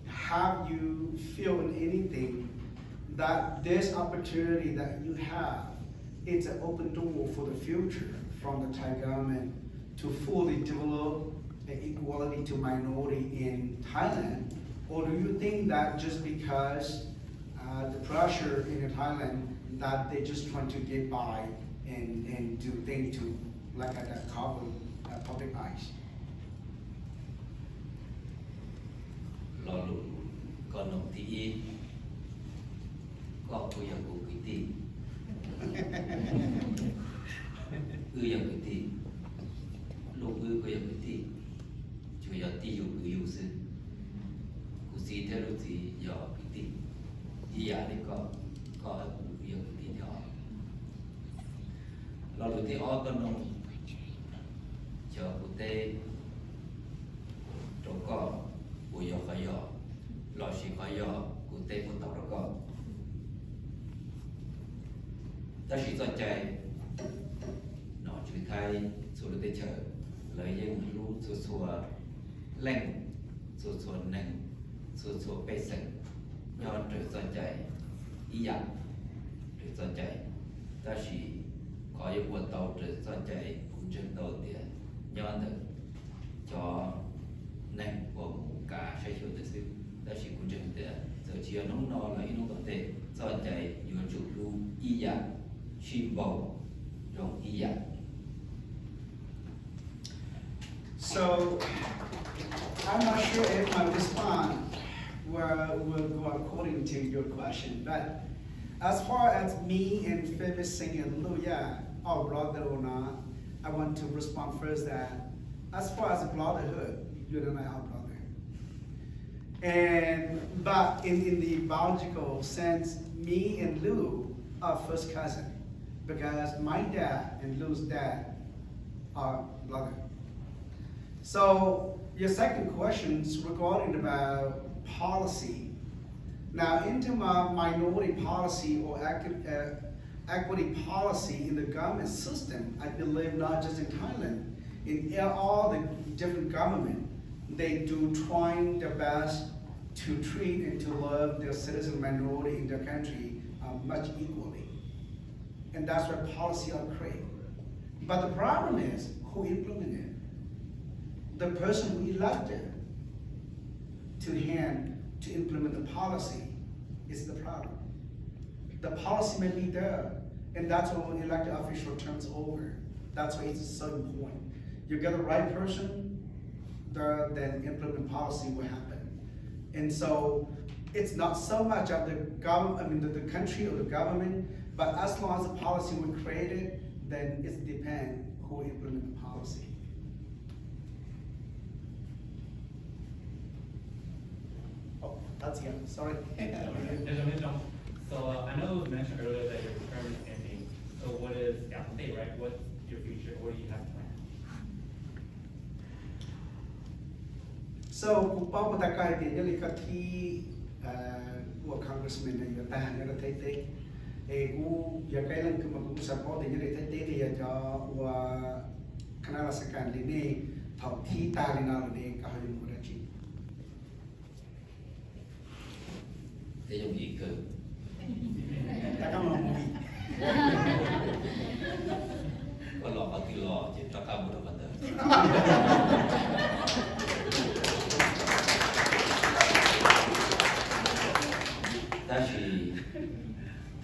have you feel anything that this opportunity that you have, it's an open door for the future from the Thai government to fully develop equality to minority in Thailand? Or do you think that just because the pressure in Thailand that they just trying to get by and do things to like at the cover public eyes. เราหลุดก่อนหนุ่มที่อีก็คุยอย่างกูกิตีอย่างกิตีลูกก็อย่างกิตีช่วยตีอยู่ซึ่งกูซีเทลุซียอกิตีอีอย่างนี้ก็อย่างกิตียอเราหลุดที่อ้อก็นงเจอกูเต้ตรงก็กูยอขยอหล่อชิขยอกูเต้กูตอบแล้วก็ถ้าชีสนใจหนอช่วยไทยสุดเตเชอเลยยังรู้สัวแหล่งสัวหนึ่งสัวเปเซนย้อนหรือสนใจอีหยังหรือสนใจถ้าชีขออยู่บนโต๊ะหรือสนใจคุณจึงโต๊ะเดียย้อนหนึ่งจอหนึ่งบนกาใช้ชุดซื้อถ้าชีคุณจึงเดียเสือเชียน้องนอนเลยน้องตัวเตะสนใจอยู่จุดรู้อีหยังชีบอลลงอีหยัง So I'm not sure if my response will go according to your question, but as far as me and famous singer Luya, our brother or not, I want to respond first that as far as brotherhood, you and I are brother. But in the biological sense, me and Lu are first cousin because my dad and Lu's dad are brother. So your second question is regarding about policy. Now into my minority policy or equity policy in the government system, I believe not just in Thailand, in all the different government, they do trying their best to treat and to love their citizen minority in their country much equally. And that's why policy are created. But the problem is who implemented it. The person who elected to implement the policy is the problem. The policy may be there, and that's when elected official turns over. That's why it's so important. You get the right person, then implement policy will happen. And so it's not so much of the government, the country or the government, but as long as the policy was created, then it depends who implement the policy. Oh, that's him, sorry. So I know it was mentioned earlier that your term is ending. So what is the update, right? What's your future? What do you have planned? So, Papa Takai, the Yalikati, Congressman, and your time, you're take who Yakailan Kumaku support the Yalikati, or Kanala Sakandini, Tauti Talina, Kahim Murachi. แต่ยังอีกคือ แต่ก็มองมี ก็หลอกเอาที่หลอกจิตตะกาบุรุษกันเถอะถ้าชี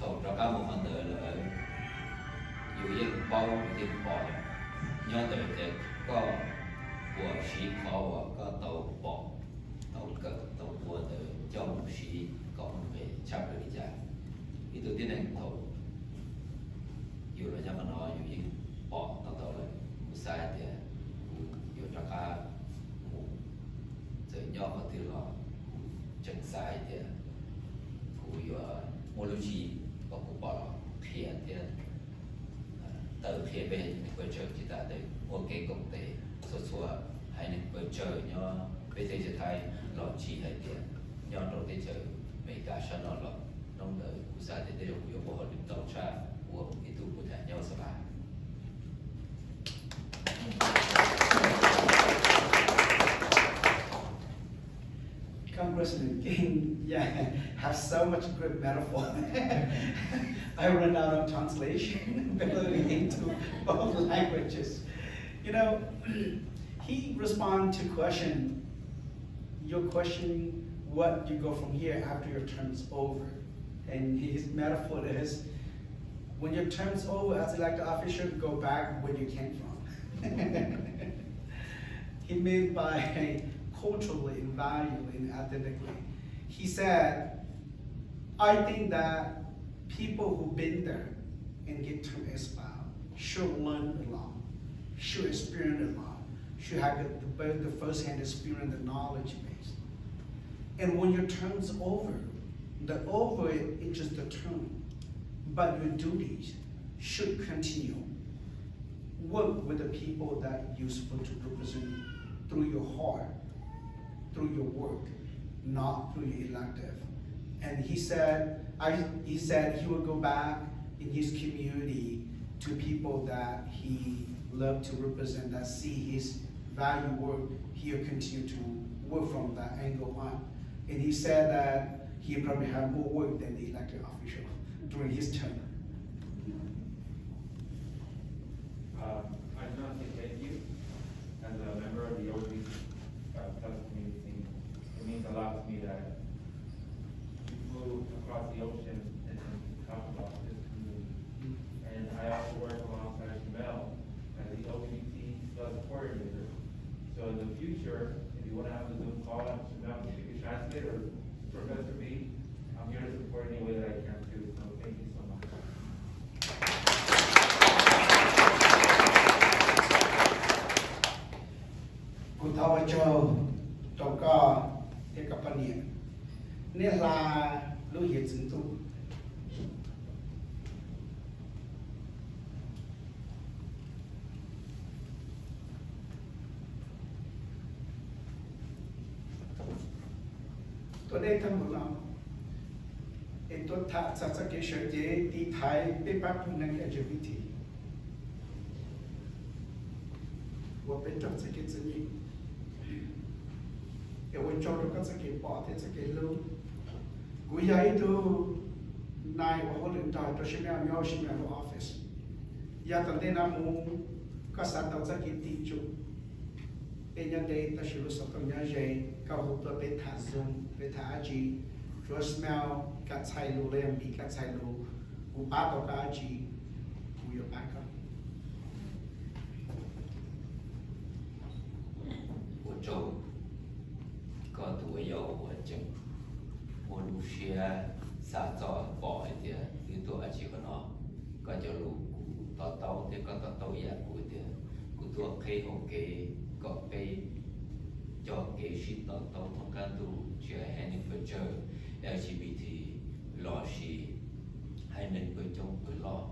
ถกตะกาบุรุษกันเถอะเลยอยู่ยังเบาอยู่ยังปอดย้อนแต่เด็กก็หัวชีคอก็เตาปอดเตาเกิดเตาบัวเตอเจ้าชีก็ไม่ชับเลยจ้ะอีตัวที่หนึ่งถกอยู่ระยะมันน้อยอยู่ยิ่งปอดต่อเลยผู้ชายเนี่ยอยู่ตะกาหมู่จะย่อมาที่เราจังสายเนี่ยผู้อยู่โมโลจีก็ผู้ปอดเพียนเนี่ยเติมเพียเป็นเปิดเจอจิตตาเด็กโอเคกงเตะสัวๆให้หนึ่งเปิดเจอเนาะไปเทศไทยหลอดชีให้เนี่ยย้อนเราได้เจอไม่กล้าชนะหรอกน้องเลยผู้ชายจะได้ยกยกหัวดึงต่อชาหัวที่ตู้ผู้แทนย้อนสบาย Congressman King, has so much good metaphor. I run out of translation ability into both languages. You know, he responded to your question, what you go from here after your term's over. And his metaphor is, when your term's over as elected official, go back where you came from. He meant by culturally and value and authentically. He said, I think that people who've been there and get to exile should learn a lot, should experience a lot, should have the first-hand experience, the knowledge base. And when your term's over, the over is just a term, but your duties should continue. Work with the people that you're supposed to represent through your heart, through your work, not through your elective. And he said he would go back in his community to people that he loved to represent, that see his value work. He'll continue to work from that angle on. And he said that he probably had more work than the elected official during his term. I just want to say thank you. As a member of the OG plus community, it means a lot to me that you flew across the ocean and talk about this community. And I also work alongside Jamel as the LGBT plus coordinator. So in the future, if you want to have a Zoom call, Jamel can be translator or Professor B, I'm here to support any way that I can too. So thank you so much. Cô thao cho tàu ca thế các bạn nhỉ nên là lưu hiện chứng tu tôi đây thăm một lần tôi thà sát sát cái sự chế đi thái bên bắc phương năng LGBT và bên trong sự kiện gì eu vou cho các sự kiện bỏ thế sự kiện luôn cú giải tu này và hội liên đoàn tôi sẽ làm nhau sẽ làm office ya tận đây nam mô các sản tạo sự kiện tỷ chủ bên nhân đây ta sẽ lúc sau trong nhà dây cao hộp tôi bên thả zoom bên thả gì rồi smell các sai lô lên bị các sai lô cú bắt đầu các gì cú yêu bác không của châu có tuổi giàu của chừng một lúc xưa xa cho bỏ thì như tôi chỉ có nó có cho lũ tao tao thì có tao tao ya của thì của tôi khi hôm kế có cái cho cái shit tao tao thông can tu chưa hay nên phải chờ LGBT lo gì hay nên phải trong phải lo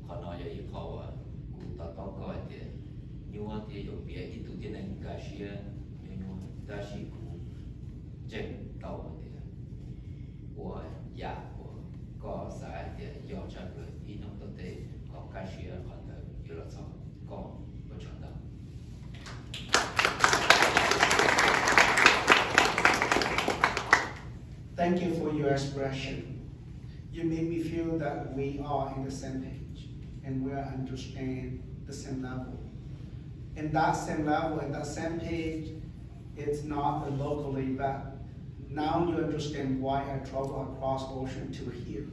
họ nói vậy họ của tao tao coi thì nhưng mà thì有别一度的那个是但是股正到的我呀我个啥的要这个一弄到的好开始可能有了操个不成的 Thank you for your expression. You made me feel that we are in the same page and we understand the same level. In that same level, in that same page, it's not locally, but now you understand why I travel across ocean to here.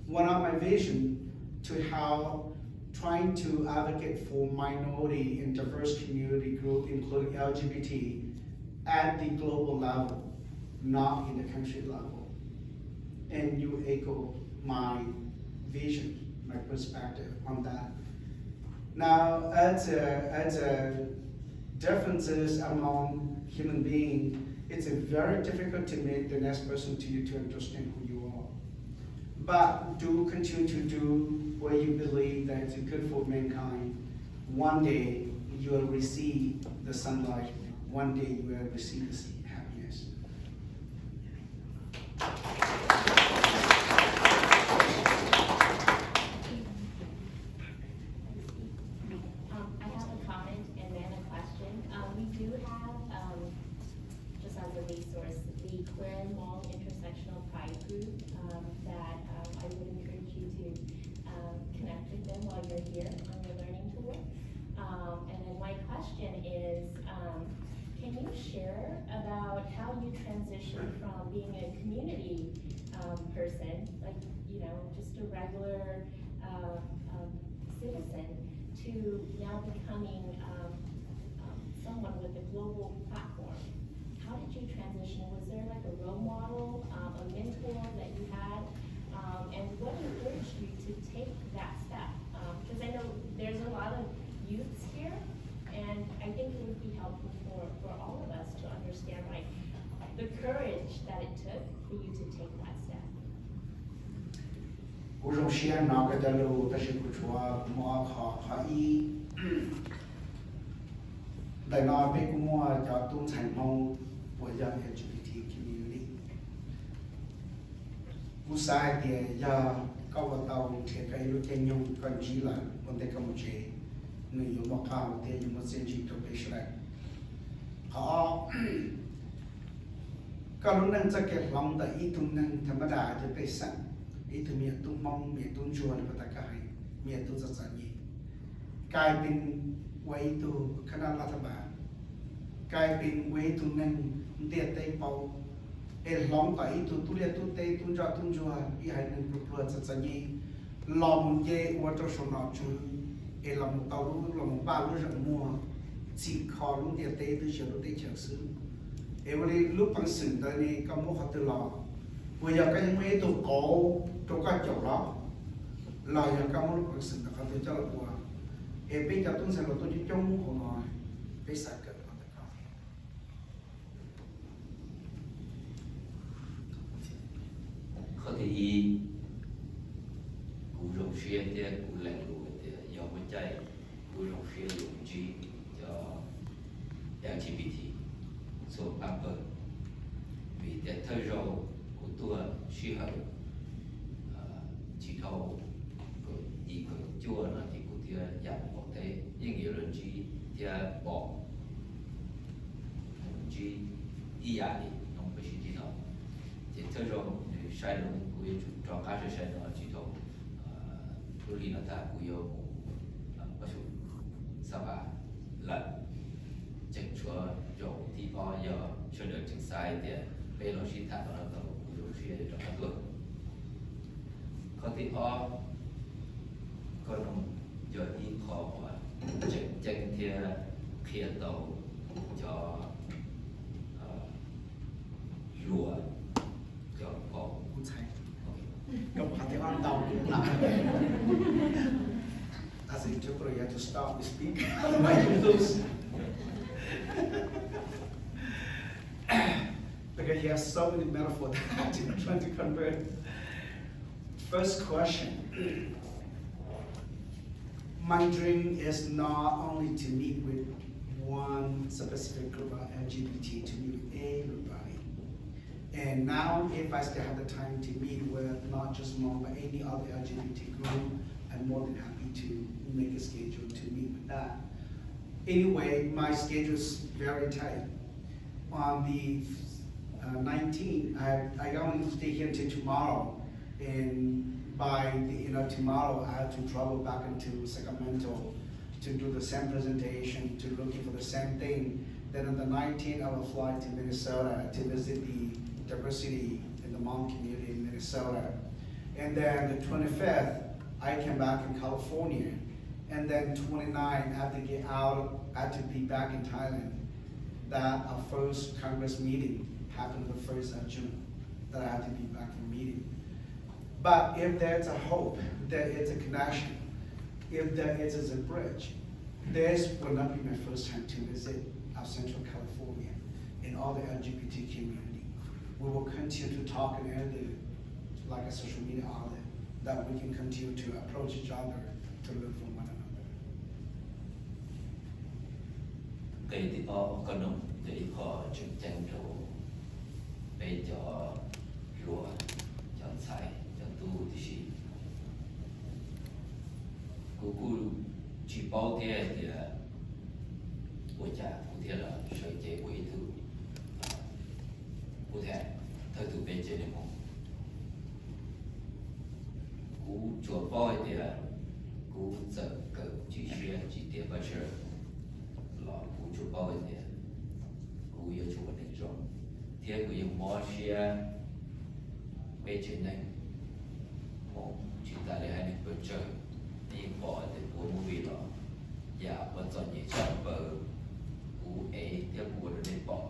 One of my vision to how trying to advocate for minority and diverse community group, including LGBT, at the global level, not in the country level. And you echo my vision, my perspective on that. Now, as a differences among human beings, it's very difficult to make the next person to you to understand who you are. But do continue to do what you believe that is good for mankind. One day you will receive the sunlight. One day you will receive the happiness. I have a comment and then a question. We do have, just as a resource, the Queer and Hmong Intersectional Pride Group that I would encourage you to connect with them while you're here on your learning tour. And then my question is, can you share about how you transitioned from being a community person, like, you know, just a regular citizen, to now becoming someone with a global platform, how did you transition? Was there like a role model, a mentor that you had? And what encouraged you to take that step? Because I know there's a lot of youths here, and I think it would be helpful for all of us to understand like the courage that it took for you to take that step. Cú rong xia nó cái đó lưu ta sẽ cú chua mua họ y đại nó biết cú mua cho tung thành mong của dân LGBT community. Cú sai thì giờ câu vào tàu thì cái lúc cái nhung còn chỉ là vấn đề công chế người dùng một cao thì dùng một sinh chỉ trong cái sự này họ có lúc năng sẽ kẹp lòng tại ý tung năng thầm đà cho cái sẵn ý tung miệng tung mong miệng tung chua là tất cả hai miệng tung rất rất nhiều cái bên quay tu khả năng là thầm bà cái bên quay tu năng tiệt tay bao lòng tại ý tu liệt tu tây tung ra tung chua ý hai năng bực bực rất rất nhiều lòng dễ qua cho số nào chú lòng tàu lúc lòng ba lúc rất mua chỉ khó lúc tiệt tây tu sửa lúc tây chờ xứ vậy lúc bằng sừng tới này có một họ từ lò bây giờ cái những mấy tụ cổ trong các chỗ đó là giờ có một lúc bằng sừng họ từ cho là qua bây giờ tôi sẽ là tôi chỉ trong của nó bây giờ cần nó phải có có thể cú rong xuyên thì cú lẹn lùi thì do một chạy cú rong xuyên dùng chi cho LGBT số upper vì để thay rồi của tôi suy hợp chỉ thầu của gì của chua là thì của tôi giảm một thế nhưng nhiều lần chỉ thì bỏ chỉ ý à thì không phải chỉ nào thì thay rồi sai lầm của chúng cho các sai lầm chỉ thầu đôi khi là ta của yêu bất dụng sao bà lần chính chúa chỗ thì có giờ cho được chính sai thì bây giờ xin thả vào đầu của phía trong các luật có thì có nông giờ đi khó chính thì khi tàu cho lúa cho có cú chạy không phải theo ăn tàu cũng là as a interpreter you have to stop the speaker my use because you have so many metaphors that you're trying to convert. First question. My dream is not only to meet with one specific group of LGBT, to meet with everybody. And now, if I still have the time to meet with not just Hmong, but any other LGBT group, I'm more than happy to make a schedule to meet with that. Anyway, my schedule is very tight. On the 19th, I only stay here until tomorrow, and by tomorrow I have to travel back into Sacramento to do the same presentation, to looking for the same thing. Then on the 19th, I will fly to Minnesota to visit the diversity in the Hmong community in Minnesota. And then the 25th, I came back in California. And then 29th, I have to get out, I have to be back in Thailand. That our first Congress meeting happened the 1st of June, that I have to be back for meeting. But if there's a hope, there is a connection, if there is a bridge, this will not be my first time to visit our Central California and all the LGBT community. We will continue to talk and edit like a social media outlet, that we can continue to approach each other to learn from one another. Cái thì có nông để có chứng tranh đồ bây giờ lúa chọn sai chọn tu thì gì cú chỉ bao thế thì của cha cụ thể là sợi chế của thứ cụ thể thời từ bên trên này không cú chùa bao thì cú giờ cỡ chỉ xuyên chỉ tiền bao giờ là cú chùa bao thì cú yêu chùa Neng Xiong thì cú yêu mua xe bên trên này một chỉ ta để hai nước bờ trời đi bỏ thì cú mua vì là và vẫn còn nhiều chọn bờ cú ấy theo cú được đến bỏ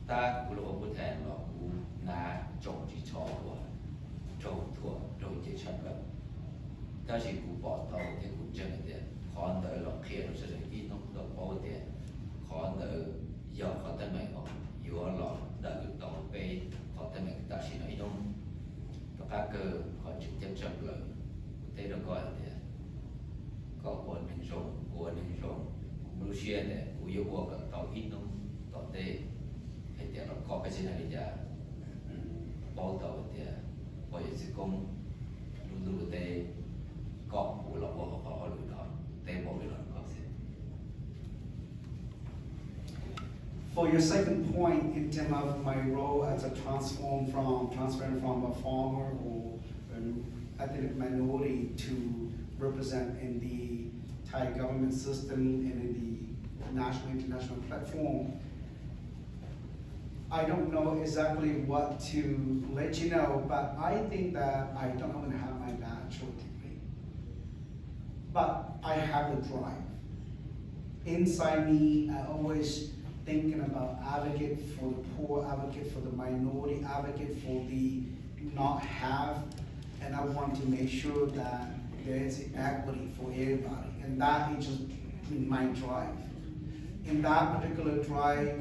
ta cú lô cú thèn là cú na trồng chỉ cho của trồng thua trồng chỉ chọn bờ ta chỉ cú bỏ tàu thì cú chân tiền khó đợi lòng kia nó sẽ được ít nó được bao tiền khó đợi giờ khó tên mày không giờ lọ đợi tàu về khó tên mày ta chỉ nói đúng các cơ họ trực tiếp chọn bờ thế được gọi là có quân Neng Xiong Malaysia này của yêu quốc ở tàu ít nông tàu tê hay tiền nó có cái gì này giờ bao tàu thì bây giờ sẽ công lưu tê có của lộc họ lưu đó tê bao nhiêu lần có gì. For your second point, in terms of my role as a transferring from a farmer or an ethnic minority to represent in the Thai government system and in the national international platform, I don't know exactly what to let you know, but I think that I don't even have my bachelor degree. But I have the drive. Inside me, I always thinking about advocate for the poor, advocate for the minority, advocate for the not have, and I want to make sure that there is equity for everybody, and that is just my drive. In that particular drive,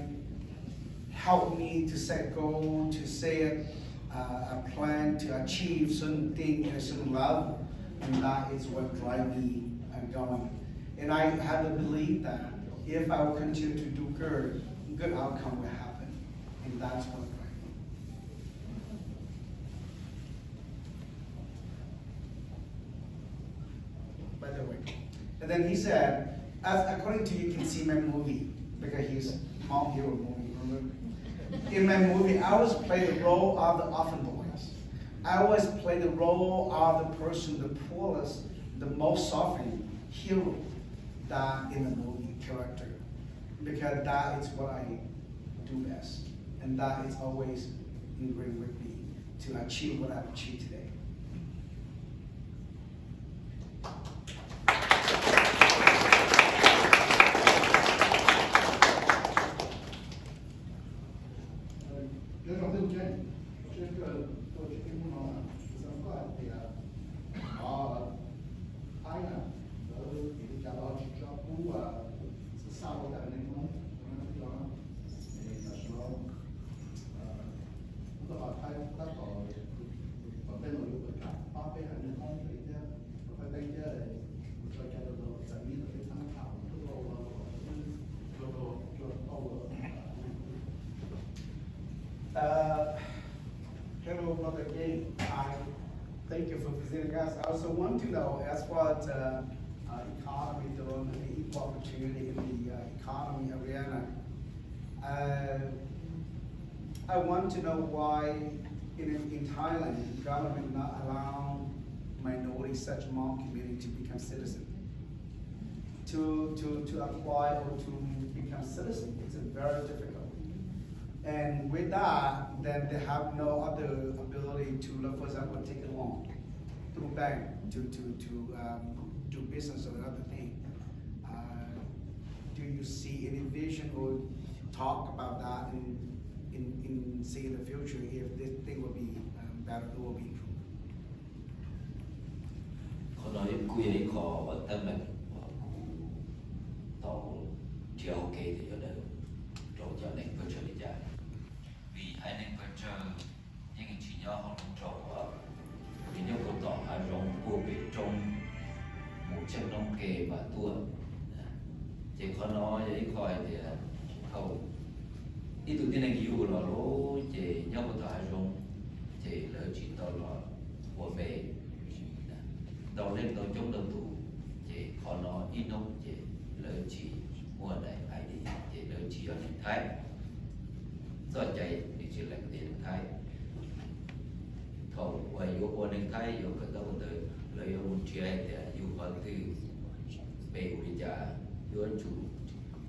help me to set goal, to set a plan to achieve certain thing at a certain level, and that is what drives me going. And I have the belief that if I will continue to do good outcome will happen, and that's what drives me. By the way. And then he said, according to you can see my movie, because he's Hmong hero movie, remember? In my movie, I always play the role of the orphan boys. I always play the role of the person, the poorest, the most suffering hero that in the movie character. Because that is what I do best. And that is always ingrained with me to achieve what I've achieved today. Hello, Brother Gay. I thank you for visiting us. I also want to know, as far as economy, the equal opportunity in the economy arena, I want to know why in Thailand, the government not allow minorities such Hmong community to become citizen. To apply or to become citizen, it's very difficult. And with that, then they have no other ability to, for example, take a loan through bank to do business or other thing. Do you see any vision or talk about that in say in the future if this thing will be better or will be improved? Họ nói quy khó và tâm mình tàu TXOG thì ở đây rồi cho nên cơ sở đi ra vì hai nên cơ sở những chỉ nhỏ họ không trâu vì nếu có tỏ hai rong của bị trong một chân nông kề và tua chỉ khó nói vậy khỏi thì cầu ít tụi tiên này kêu là lố chỉ nhau có tỏ hai rong chỉ lỡ chỉ tỏ là của về đầu lên đầu chống đầu tù chỉ khó nói ít nông chỉ lỡ chỉ mua đại ai đi chỉ lỡ chỉ ở nền thái do chạy thì chỉ là cái nền thái thầu và yêu qua nền thái yêu cái đâu tới lợi yêu một chia thì yêu vào từ bề của đi trả yêu anh chủ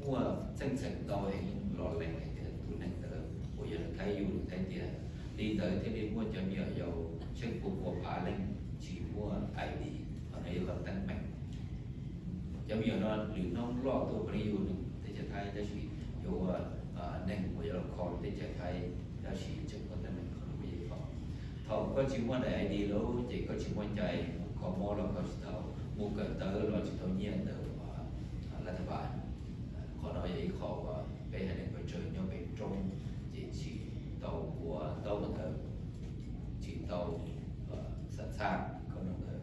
mua xanh sạch đòi hình lò lạnh này thì tụi này tới của giờ thái yêu thái tiền đi tới thế đi mua cho nhiều dầu chân của phá linh chỉ mua ai đi ở đây còn tăng mạnh giống như nó liệu nó lo tôi có yêu nữa thì sẽ thay giá trị yêu nền của giờ khó thì sẽ thay giá trị chắc có thể mình không có gì khó thầu có chịu quan đại đi lâu chỉ có chịu quan chạy có mua là có chỉ thầu mua cỡ tớ là chỉ thầu nhiên từ là thằng bạn họ nói vậy khó bây giờ phải chơi nhau bên trong chỉ tàu của tàu một thời chỉ tàu sẵn sàng không đồng thời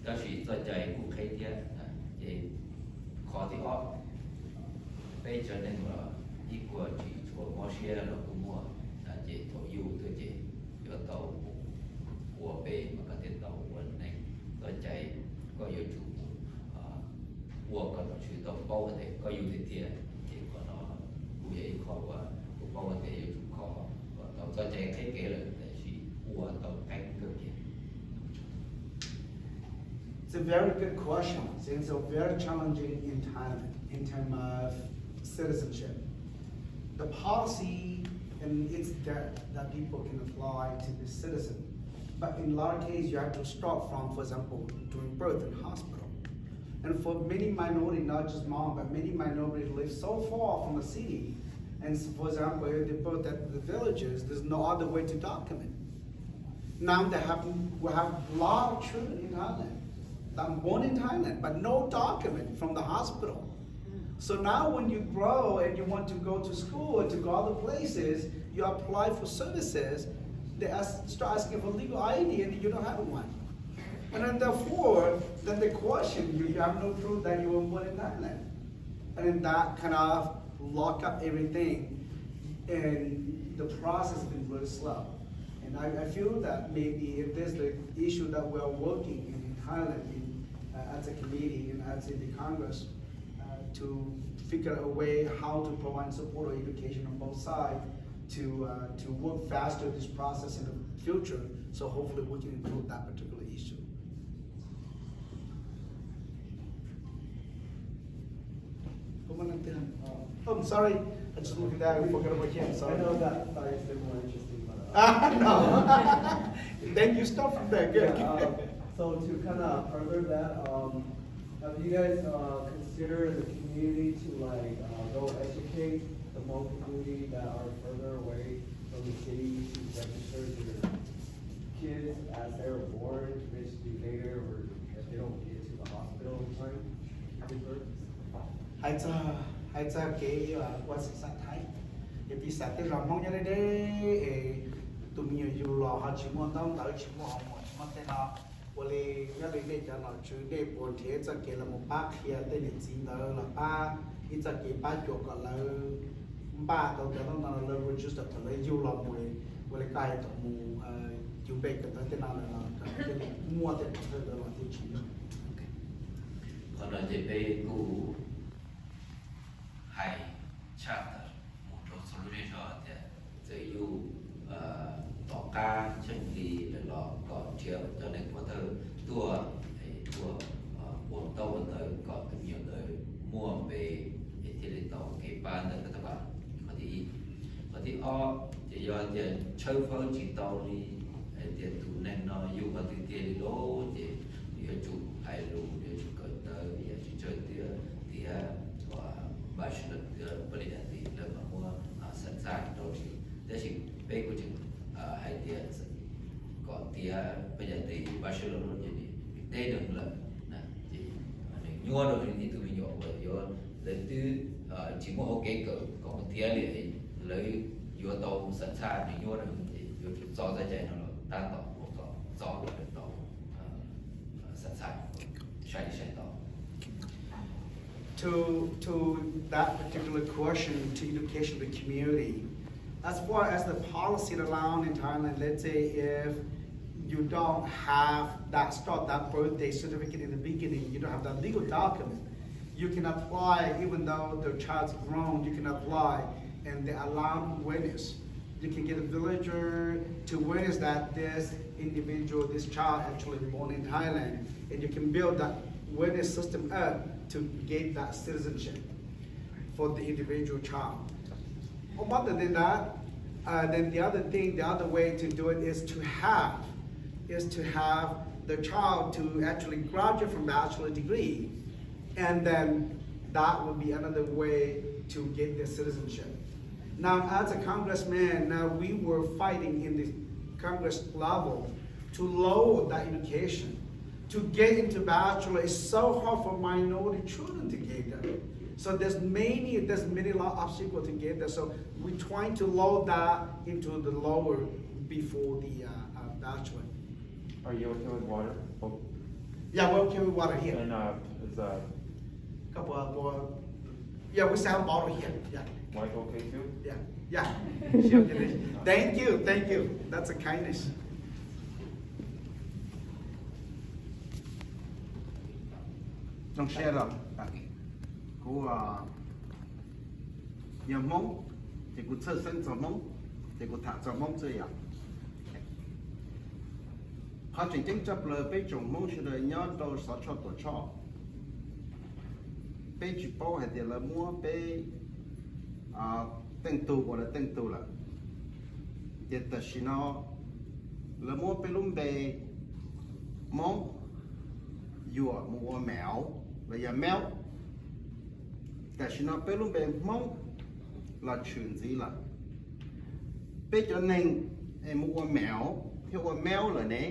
đó chỉ do chạy cũng thấy thế thì khó thì khó bây giờ nên là ít của chỉ của mua xe là cũng mua chỉ thổ yêu thôi chỉ do tàu của bề mà có thể tàu của này do chạy có yêu chủ của còn chủ tàu bao có thể có yêu thì tiền thì còn nó cũng vậy khó và cũng bao có thể yêu chủ khó và tàu do chạy cái kế là để chỉ của tàu cách cơ kiện. It's a very good question. It's very challenging in Thailand in terms of citizenship. The policy, and it's there that people can apply to the citizen. But in a lot of cases, you have to start from, for example, during birth in hospital. And for many minorities, not just Hmong, but many minorities live so far from the city. And so, for example, if they birth at the villages, there's no other way to document. Now we have a lot of children in Thailand that are born in Thailand, but no document from the hospital. So now when you grow and you want to go to school or to go other places, you apply for services, they start asking for legal ID and you don't have one. And then therefore, then they question you, you have no proof that you were born in Thailand. And then that kind of lock up everything, and the process has been really slow. And I feel that maybe if there's the issue that we're working in Thailand as a committee and as in the Congress to figure out a way how to provide support or education on both sides to work faster this process in the future, so hopefully we can improve that particular issue. Oh, I'm sorry, I just looked at that and forgot about him, sorry. I know that is more interesting, but no. Then you start from there, good. Yeah, so to kind of further that, have you guys considered the community to go educate the Hmong community that are further away from the city to register their kids as they were born, to basically later, or if they don't get to the hospital in time to give birth? Hãy cho cái quan sát thái thì bị sát cái lòng mong như thế đấy tụi mình dù lo họ chỉ muốn tao tới chỉ muốn họ chỉ muốn thế nào bởi cái này để cho nó chú để bồi thế cho cái là một bác kia tên là gì đó là ba ít cho cái ba chỗ còn là ba tao cho nó là register cho lấy dù lo bởi cái tụi mình chú bé cái tới thế nào là cái mua tiền thôi là tiêu chí. Còn là gì về cụ hay charter một số solution thì sẽ yêu tỏ ca chân đi để lo còn chiều cho nên có thể tua buồn tàu buồn tới có nhiều người mua về thì để tàu cái ban để các bạn có thì thì do tiền chơi phơi chỉ tàu đi tiền tụ nên nó yêu vào tiền đi lố thì chủ hay luôn để chủ cởi tới chỉ chơi thì bà sẽ được beli thì được mua sẵn sàng rồi thì đấy chỉ bé của chúng hay tiền còn thì bây giờ thì bà sẽ luôn luôn gì đây được là thì mình mua rồi thì tụi mình nhỏ bởi do đến từ chỉ một hộp kế cỡ còn một tia thì lấy vô tàu sẵn sàng mình mua rồi thì vô cho ra chạy nó tan tàu một tàu là tàu sẵn sàng chạy tàu. To that particular question, to education of the community, as far as the policy allowed in Thailand, let's say if you don't have that birthday certificate in the beginning, you don't have that legal document, you can apply, even though the child's grown, you can apply, and they allow witness. You can get a villager to witness that this individual, this child actually born in Thailand, and you can build that witness system up to get that citizenship for the individual child. Other than that, then the other way to do it is to have the child to actually graduate from bachelor degree, And then that would be another way to get the citizenship. Now, as a congressman, now we were fighting in the Congress level to lower that education. To get into bachelor is so hard for minority children to get there. So there's many obstacles to get there. So we're trying to lower that into the lower before the bachelor. Are you okay with water? Oh, Yeah, we're okay with water here. and is Couple of water. Yeah, we still have bottle here. Yeah, wife okay too? yeah, yeah. She'll get it. Thank you. That's a kindness. Trong xe rồi của nhà Hmong thì cũng sơ sinh cho Hmong thì cũng thả cho Hmong chơi à họ chính chính chấp lời bây chồng Hmong sẽ đời nhớ đâu sáu cho tổ cho bây chỉ bao hay thì là mua bây tên tu gọi là tên tu là thì ta chỉ nó là mua bây lúc bây Hmong dùa mua mèo là giờ mèoแต่ฉันเอาไปลงไปมองเราชื่นสิล่ะไปจนหนึ่งไอ้มัวแมวที่ว่าแมวเลยเนี่ย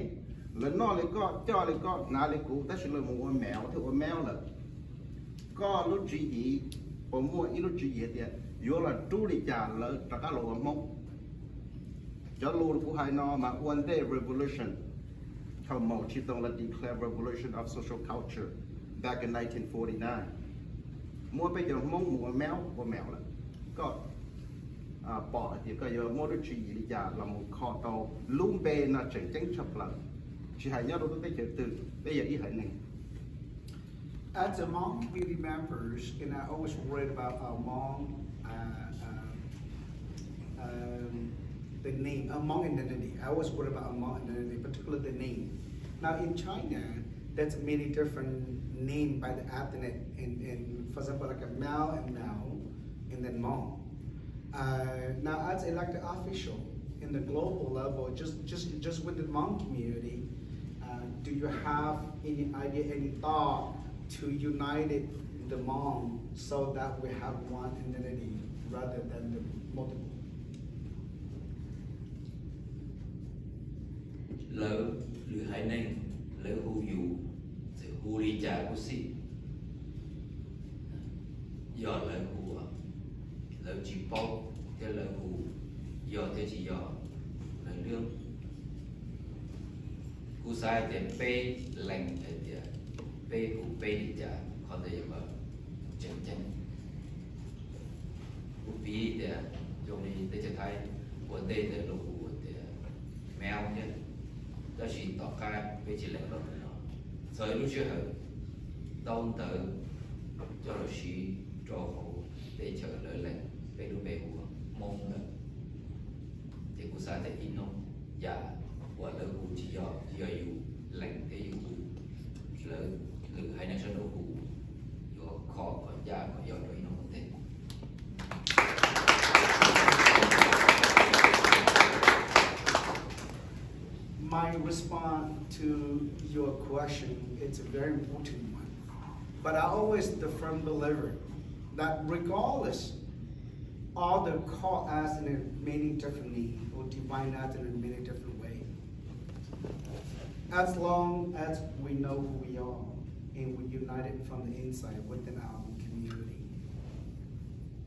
แล้วนอเลยก็จ่อเลยก็นาเลยกูแต่ฉันเลยมัวแมวที่ว่าแมวเลยก็รู้จีอีผมมัวอีรู้จีอีเดียอยู่ละดูดิจ่าเลยตะก้าลงมองจะรู้กูให้นอมา one day revolution เขาหมอที่ต้องละ declare revolution of social culture back in 1949มัวไปเจอมงมัวแมวละก็ปอที่ก็เยอะมัวด้วยชีวิตยาเราหมดคอโตลุ่มเบนน่ะเจ๋งเจ๋งชับหลังชีหายเนี่ยเราต้องไปเจอตื่นไปอย่างอีหายหนึ่ง As a Hmong community members, and I always worried about our Hmong, the name, Hmong identity. I always worry about Hmong identity, particularly the name. Now in China, there's many different names by the ethnic, and for example, like a Mao, and then Hmong. Now, as elected official in the global level, just with the Hmong community, do you have any idea, any thought to unite the Hmong so that we have one identity rather than the multiple? Lỡ lừa hai nên lỡ hù dụ sẽ hù đi trả của sĩ do lỡ hù lỡ chỉ bao theo lỡ hù do theo chỉ do lỡ lương cú sai thì bê lành thì bê hù bê đi trả còn thì mà chân chân cú phí thì dùng đi tới cho thay của tê thì lỡ hù thì mèo chứ đó chỉ tỏ ca về chỉ lệ rồi rồi lúc chưa hở đông tự cho nó sĩ cho hộ để chờ lợi lệnh về lúc về của mong nữa thì cũng sẽ thấy in không và của lợi hụ chỉ do dù lệnh để dù lợi lự hay năng sản hụ do khó còn gia còn do đối nó không thể. My response to your question, it's a very important one. But I always the firm believer that regardless, all the call us in a many differently or define us in a many different way. As long as we know who we are and we united from the inside within our community.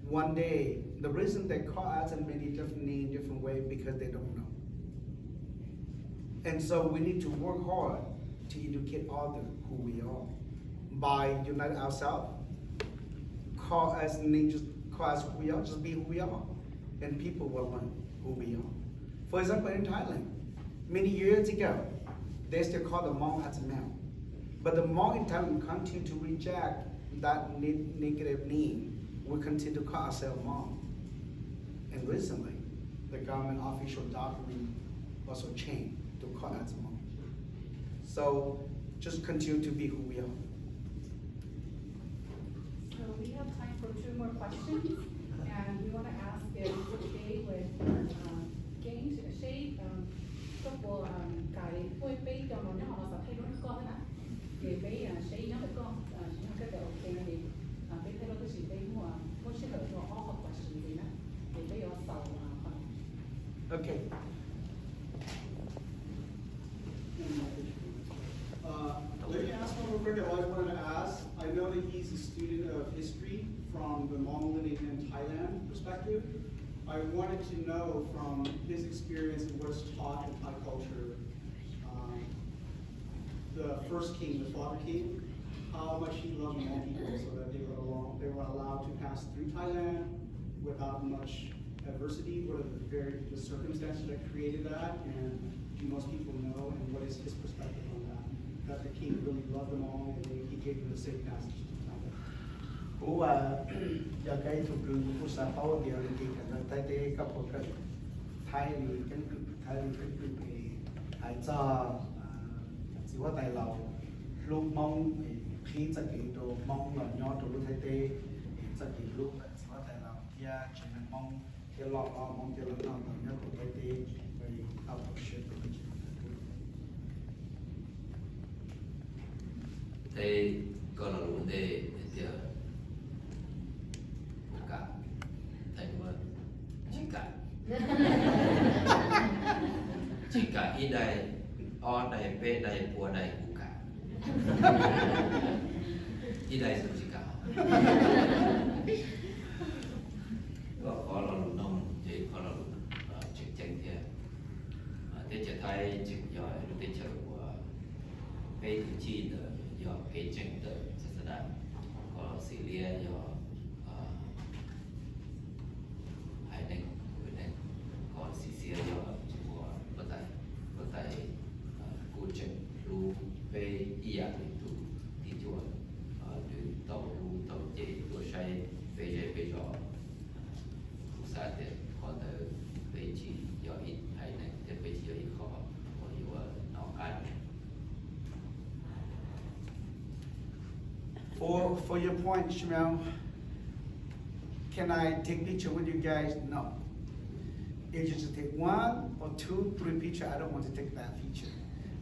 One day, the reason they call us in many different names, different ways, because they don't know. And so we need to work hard to educate others who we are by uniting ourselves. Call us names, call us who we are, just be who we are, and people will learn who we are. For example, in Thailand, many years ago, they still call the Hmong as a male, but the Hmong in Thailand continue to reject that negative name. We continue to call ourselves Hmong. And recently, the government official document also changed to call us Hmong. So just continue to be who we are. So we have time for 2 more questions, and we want to ask if it's okay with getting to the shape. Các bộ cái phôi bê cho nó nhỏ nó sẽ thay đổi con đó. Để cái shape nó được con, chúng ta có thể ok. Okay. Let me ask one real quick. I always wanted to ask. I know that he's a student of history from the Hmong living in Thailand perspective. I wanted to know from his experience and what's taught in Thai culture, the first king, the father king, how much he loved Hmong people so that they were allowed to pass through Thailand without much adversity. What are the circumstances that created that, and do most people know, and what is his perspective on that? That the king really loved them all, and he gave them the safe passage to Thailand. Cú giờ cái thuộc trường của xã hội điều kiện là tại đây các bộ phận Thái cái về hải cho chỉ có tài lầu lúc mong khiจะกี่ตัวมองหล่อย้อนตัวไทยเตจะกี่ลูกchỉ có tài lầu kia chỉ là mong kia lọ mong kia lọ nọตัวย้อนตัวไทยเตไปเอาตัวเชื่อตัวนี้ Thế còn là vấn đề giờ cả thành vấn chỉ cả ít đây o đây b đây bùa đây cũng cả ít đây sự chỉ cả có là lúc nông thì có là lúc chuyện tranh thế trở thay chỉ giỏi lúc thế trở của cái cử tri的 有培训的，就是呢，系列有还能系列有不在古镇路被一样的都地主对道路道这多晒非常菩萨的，或者飞机有一还能在飞机有一号或有脑干。 For your point, Shmuel, can I take picture with you guys? No. If you just take 1 or 2, 3 picture, I don't want to take that picture.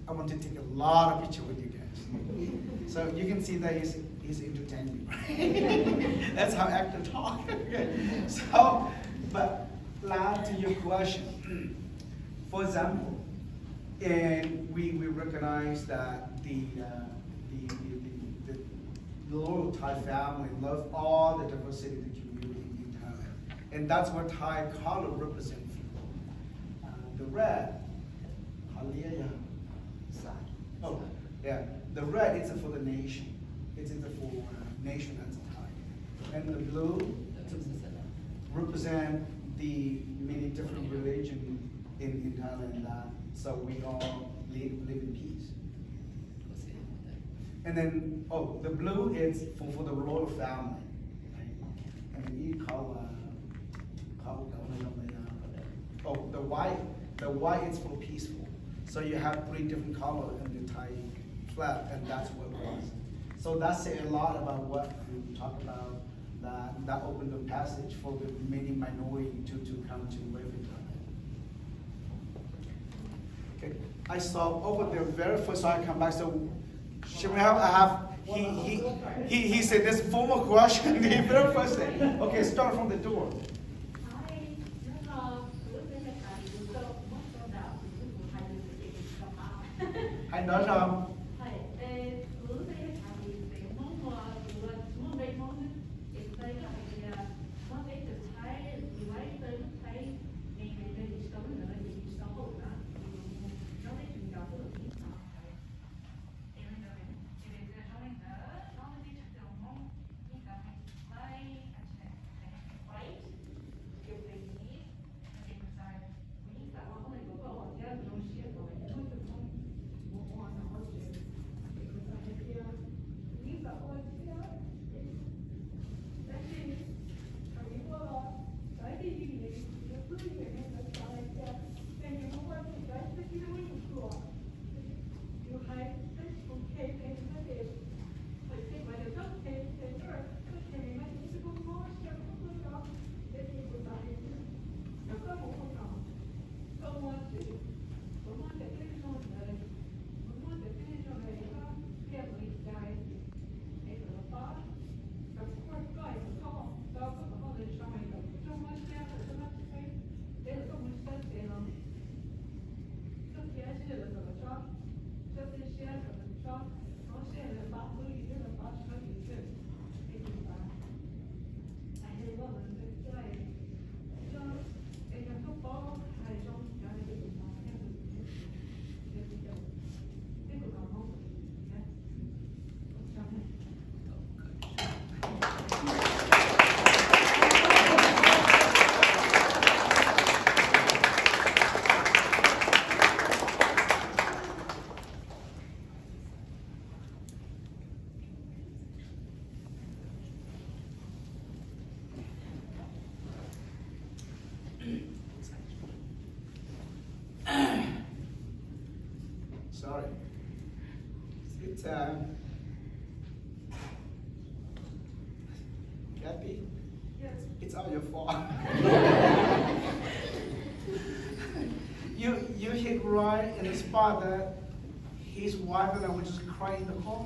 I want to take a lot of picture with you guys. So you can see that he's entertaining, right? That's how actors talk. So, but now to your question. For example, and we recognize that the loyal Thai family love all the diversity of the community in Thailand. And that's what Thai color represents. The red, oh, yeah, the red is for the nation. It's for nation as a Thai. And the blue represent the many different religions in Thailand. So we all live in peace. And then, oh, the blue is for the royal family. Right? And we call oh, the white is for peaceful. So you have 3 different colors in the Thai flag, and that's what it was. So that says a lot about what we talk about, that opened the passage for the many minority to come to live in Thailand. Okay, I saw over there very first time I come back, so he said this formal question the very first thing. Okay, start from the door. Hi, nói không? Kathy, Yes. it's all your fault. You hit right in the spot that his wife and I were just crying in the car.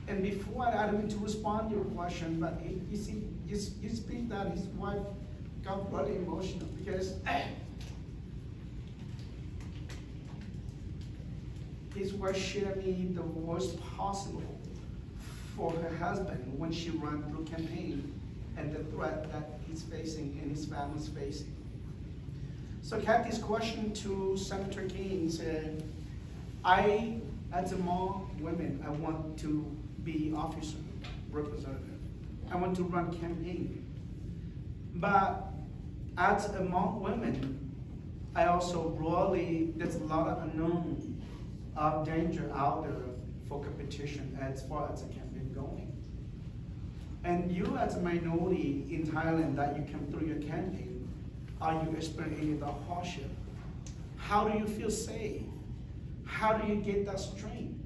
And before I didn't mean to respond to your question, but you see, you speak that his wife got really emotional because his wife shared me the worst possible for her husband when she ran through campaign and the threat that he's facing and his family's facing. So Kathy's question to Senator King said, I, as a Hmong woman, I want to be officer, representative. I want to run campaign. But as a Hmong woman, I also broadly, there's a lot of unknown of danger out there for competition as far as a campaign going. And you as a minority in Thailand that you come through your campaign, are you experiencing the hardship? How do you feel safe? How do you get that strength?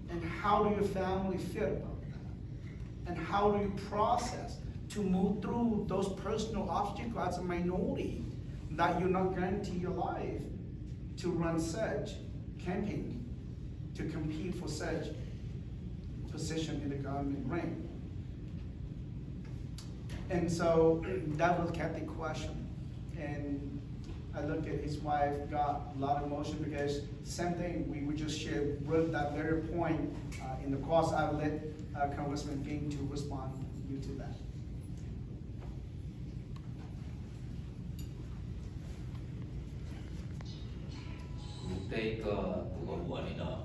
And how do your family feel about that? And how do you process to move through those personal obstacles as a minority that you're not guaranteed your life to run such campaign, to compete for such position in the government rank? And so that was Kathy's question. And I look at his wife, got a lot of emotion because same thing, we would just share with that very point in the course. I will let Congressman King to respond you to that. Đây có của bộ này nó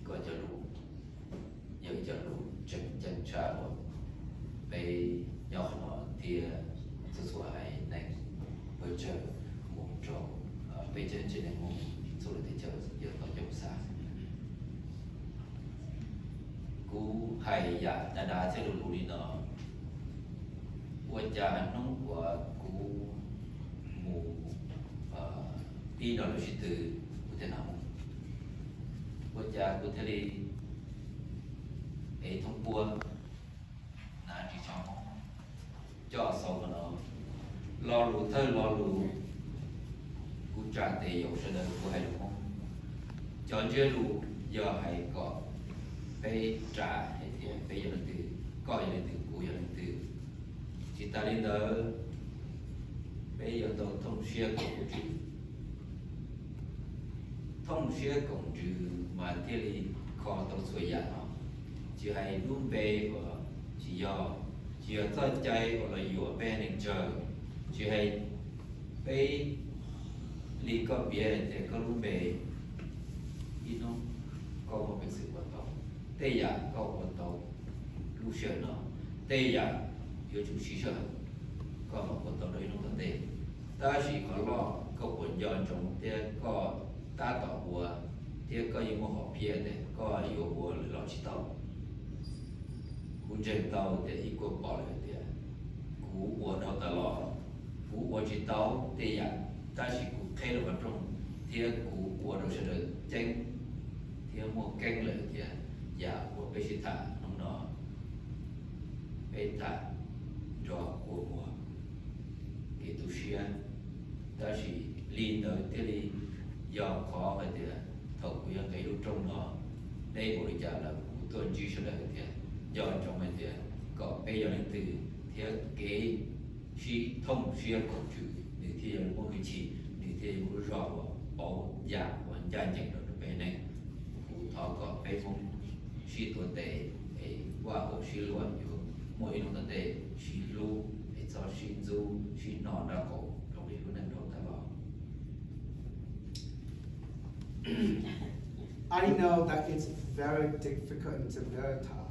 có cho đủ những cho đủ chân trả một về nhỏ nó thì sự xoay này với chờ một chỗ về chân trên này một số lượng thì chờ giờ có trong xa cú hay dạ đã sẽ đủ đi nó của cha nó của cú mù đi nó là sự từ của thế nào của cha của thế đi ấy thông qua là chỉ cho sau của nó lo lù thơ lo lù của cha thì dầu sẽ đời của hai đúng không cho chưa lù giờ hay có phải trả hay thì phải giờ từ coi giờ từ của giờ từ chỉ ta đi đó bây giờ tôi thông xuyên của chị thông xuyên cũng trừ mà thế thì khó tôi suy giả nó chỉ hay luôn về và chỉ ở thật chạy hoặc làอยู่bên này chờ chỉ hay về lý có biệt để có luôn về ít nó có một cái sự vận động tây giả có vận động lưu truyền nó tây giả yếu chủ sĩ sở có một vận động đấy nó vấn đề ta chỉ có lo có vận dụng trong thế có ta tỏ bùa thế có những một học phía để có yếu bùa lo chỉ tàu cũng trên tàu để ý cuộc bỏ lại thì cú bùa đâu ta lo cú bùa chỉ tàu thì ta chỉ cú thay đổi trong thế cú bùa đâu sẽ được tranh thế một canh lại thì giả của bây giờ thả nó bây thả cho của bùa cái tu sĩ ta chỉ liên đời thế đi do khó vậy thì thầu quý cái lúc trong nó đây bộ trả là tuần chỉ số là thì do trong mình thì có bây giờ đến từ theo cái sĩ thông xuyên của chữ để thì một cái chỉ để thì một rõ bảo giả và gia nhận được bên này cụ thọ có cái phong sĩ tuổi tệ qua bộ sĩ luônอยู่mỗi lúc tận tệ sĩ lưu để cho sĩ du sĩ nọ đã cổ trong cái lúc này đâu ta bảo I know that it's very difficult and it's very tough,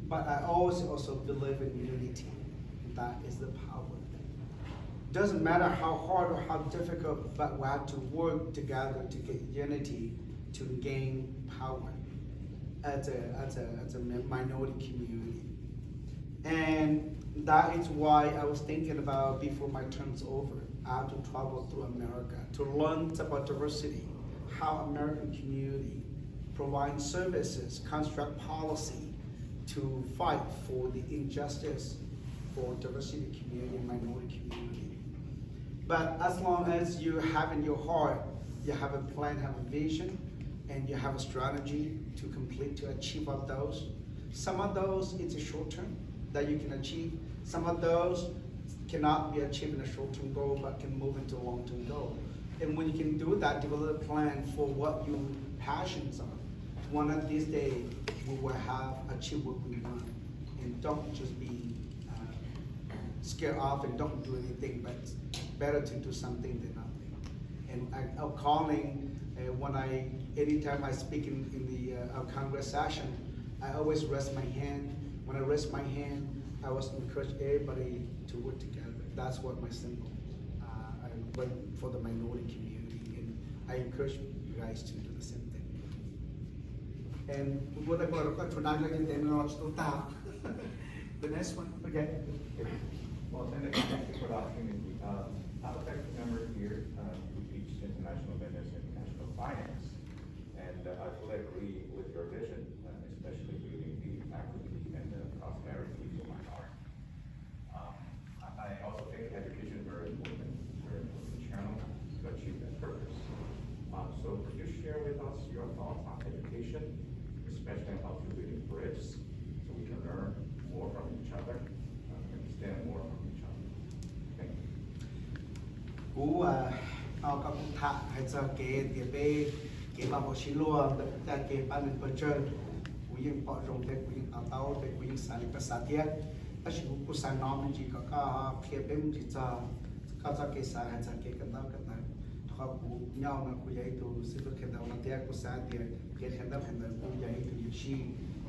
but I always also believe in unity. That is the power. Doesn't matter how hard or how difficult, but we have to work together to get unity to gain power as a minority community. And that is why I was thinking about before my term's over. to travel through America to learn about diversity, how American community provide services, construct policy to fight for the injustice for diversity community and minority community. But as long as you have in your heart, you have a plan, have a vision, and you have a strategy to achieve of those. Some of those, it's a short term that you can achieve. Some of those cannot be achieved in a short term goal, but can move into a long term goal. And when you can do that, develop a plan for what your passions are. One of these days, we will have achieved what we want. And don't just be scared off and don't do anything, but it's better to do something than nothing. And I'm calling, anytime I speak in the Congress session, I always raise my hand. When I raise my hand, I always encourage everybody to work together. That's what my symbol. I work for the minority community, and I encourage you guys to do the same thing. And what I'm going to the next one, okay. Well, thank you for the opportunity. I'm a faculty member here who teach international business and international finance, and I fully agree with your vision, especially building the equity and the prosperity for minorities. I also think education is very important channel to achieve that purpose. So could you share with us your thoughts on education, especially how to build bridges so we can learn more from each other, understand more from each other? Thank you. Cú các cụ thạ hay giờ cái bà bộ xí lùa tại cái ban mình bật chân cú yên bỏ rồng thế cú yên áo tao thế cú yên sáng cái sáng tiết ta chỉ cú sáng nó mình chỉ có cái phía bên chỉ cho cái sáng hay giờ cái tao họ cú nhau mà cú dạy từ sư phụ khen đầu là tiết cú sáng tiết cái khen đầu cú dạy từ nhiều chi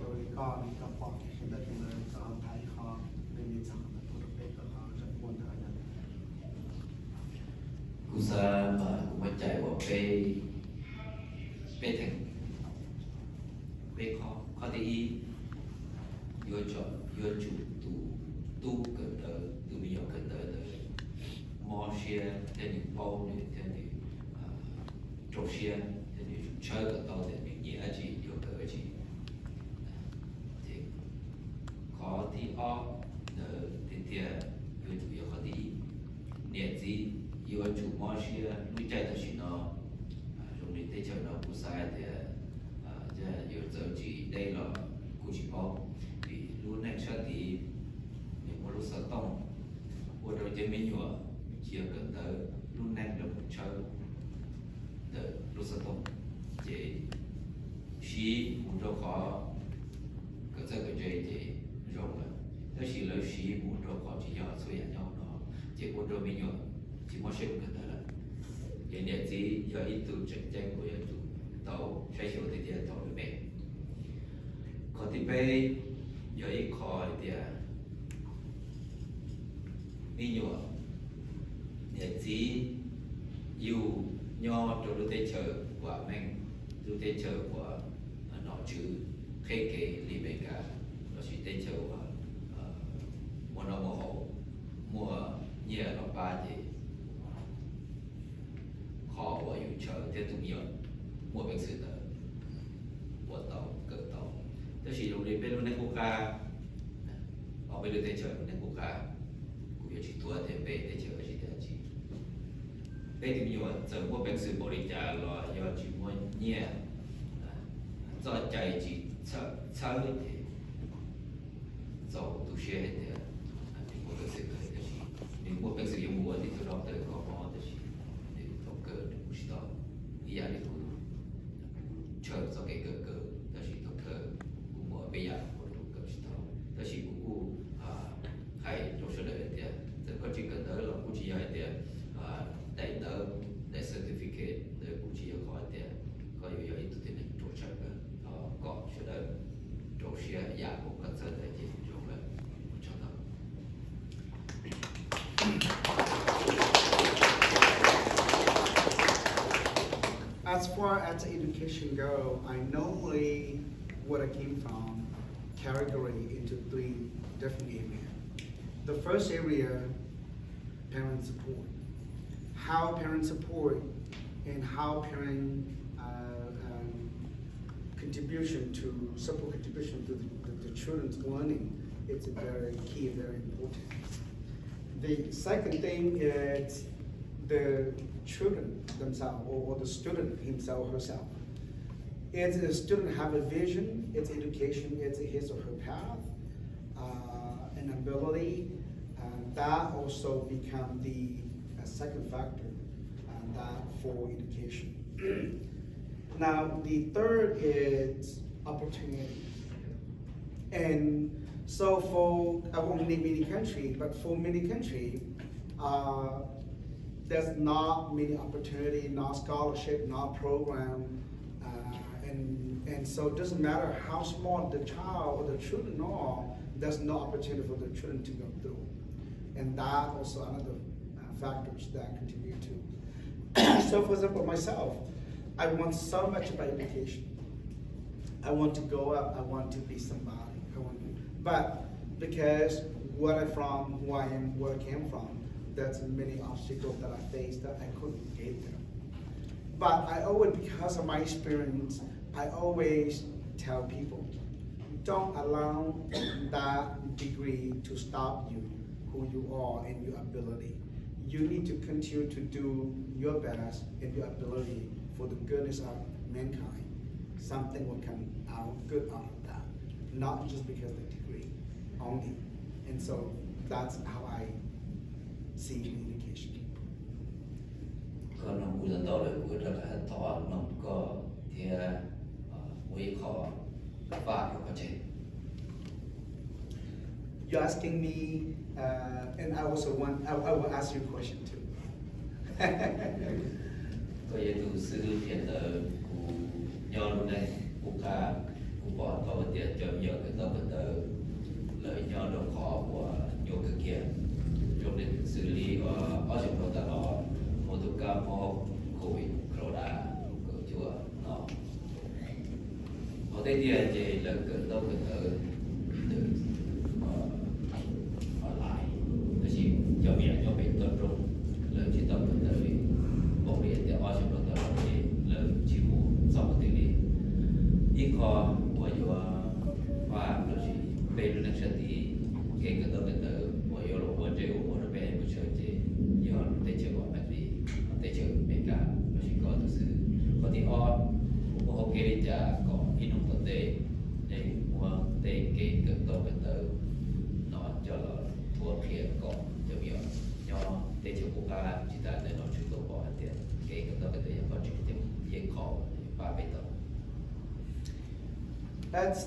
rồi có bỏ cái khen đầu có thái họ bên mình chẳng là tôi được cái họ rất buồn thôi. Cú sa mà cũng phải chạy vào bê thành bê khó thì y vô chủ tu cần đỡ từ bây giờ cần đỡ mò xe theo những bao này theo những trâu xe theo những chơi ở đâu để những nhẹ chỉ vô đỡ chỉ thì khó thì đỡ thì tiền vô chủ yếu khó thì nhẹ gì yêu chủ mò xe nuôi chạy đó chỉ nó dùng để thế chờ nó cũng sai thì yêu giờ chỉ đây là cũng chỉ bao vì luôn này sẽ thì mình muốn lúc sợ tông của đầu tiên mình nhựa chỉ cần tới luôn này được một chơi từ lúc sợ tông chỉ xí một chỗ khó cái giờ cái chơi thì rồi đó chỉ là xí một chỗ khó chỉ do suy giảm nhau nó chỉ một chỗ mình nhựa chỉ muốn xem cái đó là hiện tại chỉ do ít từ tranh tranh của chủ tàu sai số thì tiền tàu được bền còn thì bây giờ ít khỏi thì đi nhựa để chỉ yêu nho cho đôi tay chờ của mình đôi tay chờ của nó chữ khê kề li bề cả nó chỉ tay chờ của mua nó mua hộ mua nhẹ nó ba gì khó của yêu chờ theo tụng nhựa mua bệnh sự tờ của tàu cỡ tàu tức chỉ dùng đến bên luôn quốc gia ở bên đây chờ nên quốc gia cũng chỉ tua thêm về để chờ chỉ để chỉ đây thì nhiều giờ mua bệnh sự bồi trả là do chỉ mua nhẹ do chạy chỉ sợ thì dầu tu xe thì mua bệnh sự thì nếu mua bệnh sự dùng mua thì tôi đọc tới có mò thì để thông cơ để mua gì đó ý thì cũng chờ cho cái cơ đó chỉ thông cơ cũng mua bây giờ của thông cơ gì đó đó chỉ cũng hay trong số đấy thì rất có chỉ cần tới là cũng chỉ hay thì đại tờ đại certificate để cũng chỉ khỏi thì có nhiều ít thì nên tổ chức có số đấy trong xe giả cũng có rất là chỉ trong là trong đó. As far as education go, I normally, what I came from, category into 3 different areas. The first area, parent support. how parent support and how parent contribution to support contribution to the children's learning, it's very key, very important. The second thing is the children themselves, or the student himself or herself. If the student have a vision, it's education, it's his or her path, an ability, that also become the second factor that for education. Now, the third is opportunity. And so for, I won't name any country, but for many countries, there's not many opportunity, not scholarship, not program. And so it doesn't matter how small the child or the children are, there's no opportunity for the children to go through. And that also another factors that contribute to. So for example, myself, I want so much about education. I want to go up, I want to be somebody. But because where I'm from, who I am, where I came from, there's many obstacles that I faced that I couldn't get there. But I always, because of my experience, I always tell people, don't allow that degree to stop you, who you are and your ability. You need to continue to do your best and your ability for the goodness of mankind. Something will come out good out of that, not just because of the degree only. And so that's how I see education. ก็น้องกูจะต่อเลยกูจะต่อน้องก็เทียวิเคราะห์ฝ่ายประเทศ You're asking me, and I also want, I will ask you a question too. ก็ยังดูซื้อเพียงแต่กูย้อนในกูกากูบอกเขาเดี๋ยวจะเยอะกันต่อกันเตอเลยย้อนเราขอว่าโยกเกียร์โยกในซื้อลีว่าอ้อชมเราตลอดโมตุกาพอโควิดโควิดก็ชัวเนาะพอได้เดียเจเลยเกิดต่อกันเตอออนไลน์ก็ชิจะมีจะเป็นต้นรุ่งเลยที่ต่อกันเตอบอกเรียนแต่อ้อชมเราตลอดเลยชิวสองตีลีอีกข้อว่าอยู่ว่าเราชิเป็นนักศึกษาที่เก่งกันต่อกันเตอว่าอยู่เราควรจะว่าเราเป็นผู้เชี่ยวชาญย้อนได้เจอว่าแบบนี้ได้เจอเป็นการเราชิก็ต้องซื้อคนที่อ้อว่าเขาเก่งจะก่อนที่น้องตัวเต้ในว่าเต้เก่งกันต่อกันเตอนอนจะเราทั่วเพียงก่อนจะมีย้อนได้เจอผู้การจิตใจในนอนชุดตัวบอลเตี้ยเก่งกันต่อกันเตยังก็จุดเดียวยังขอป้าไปต่อ That's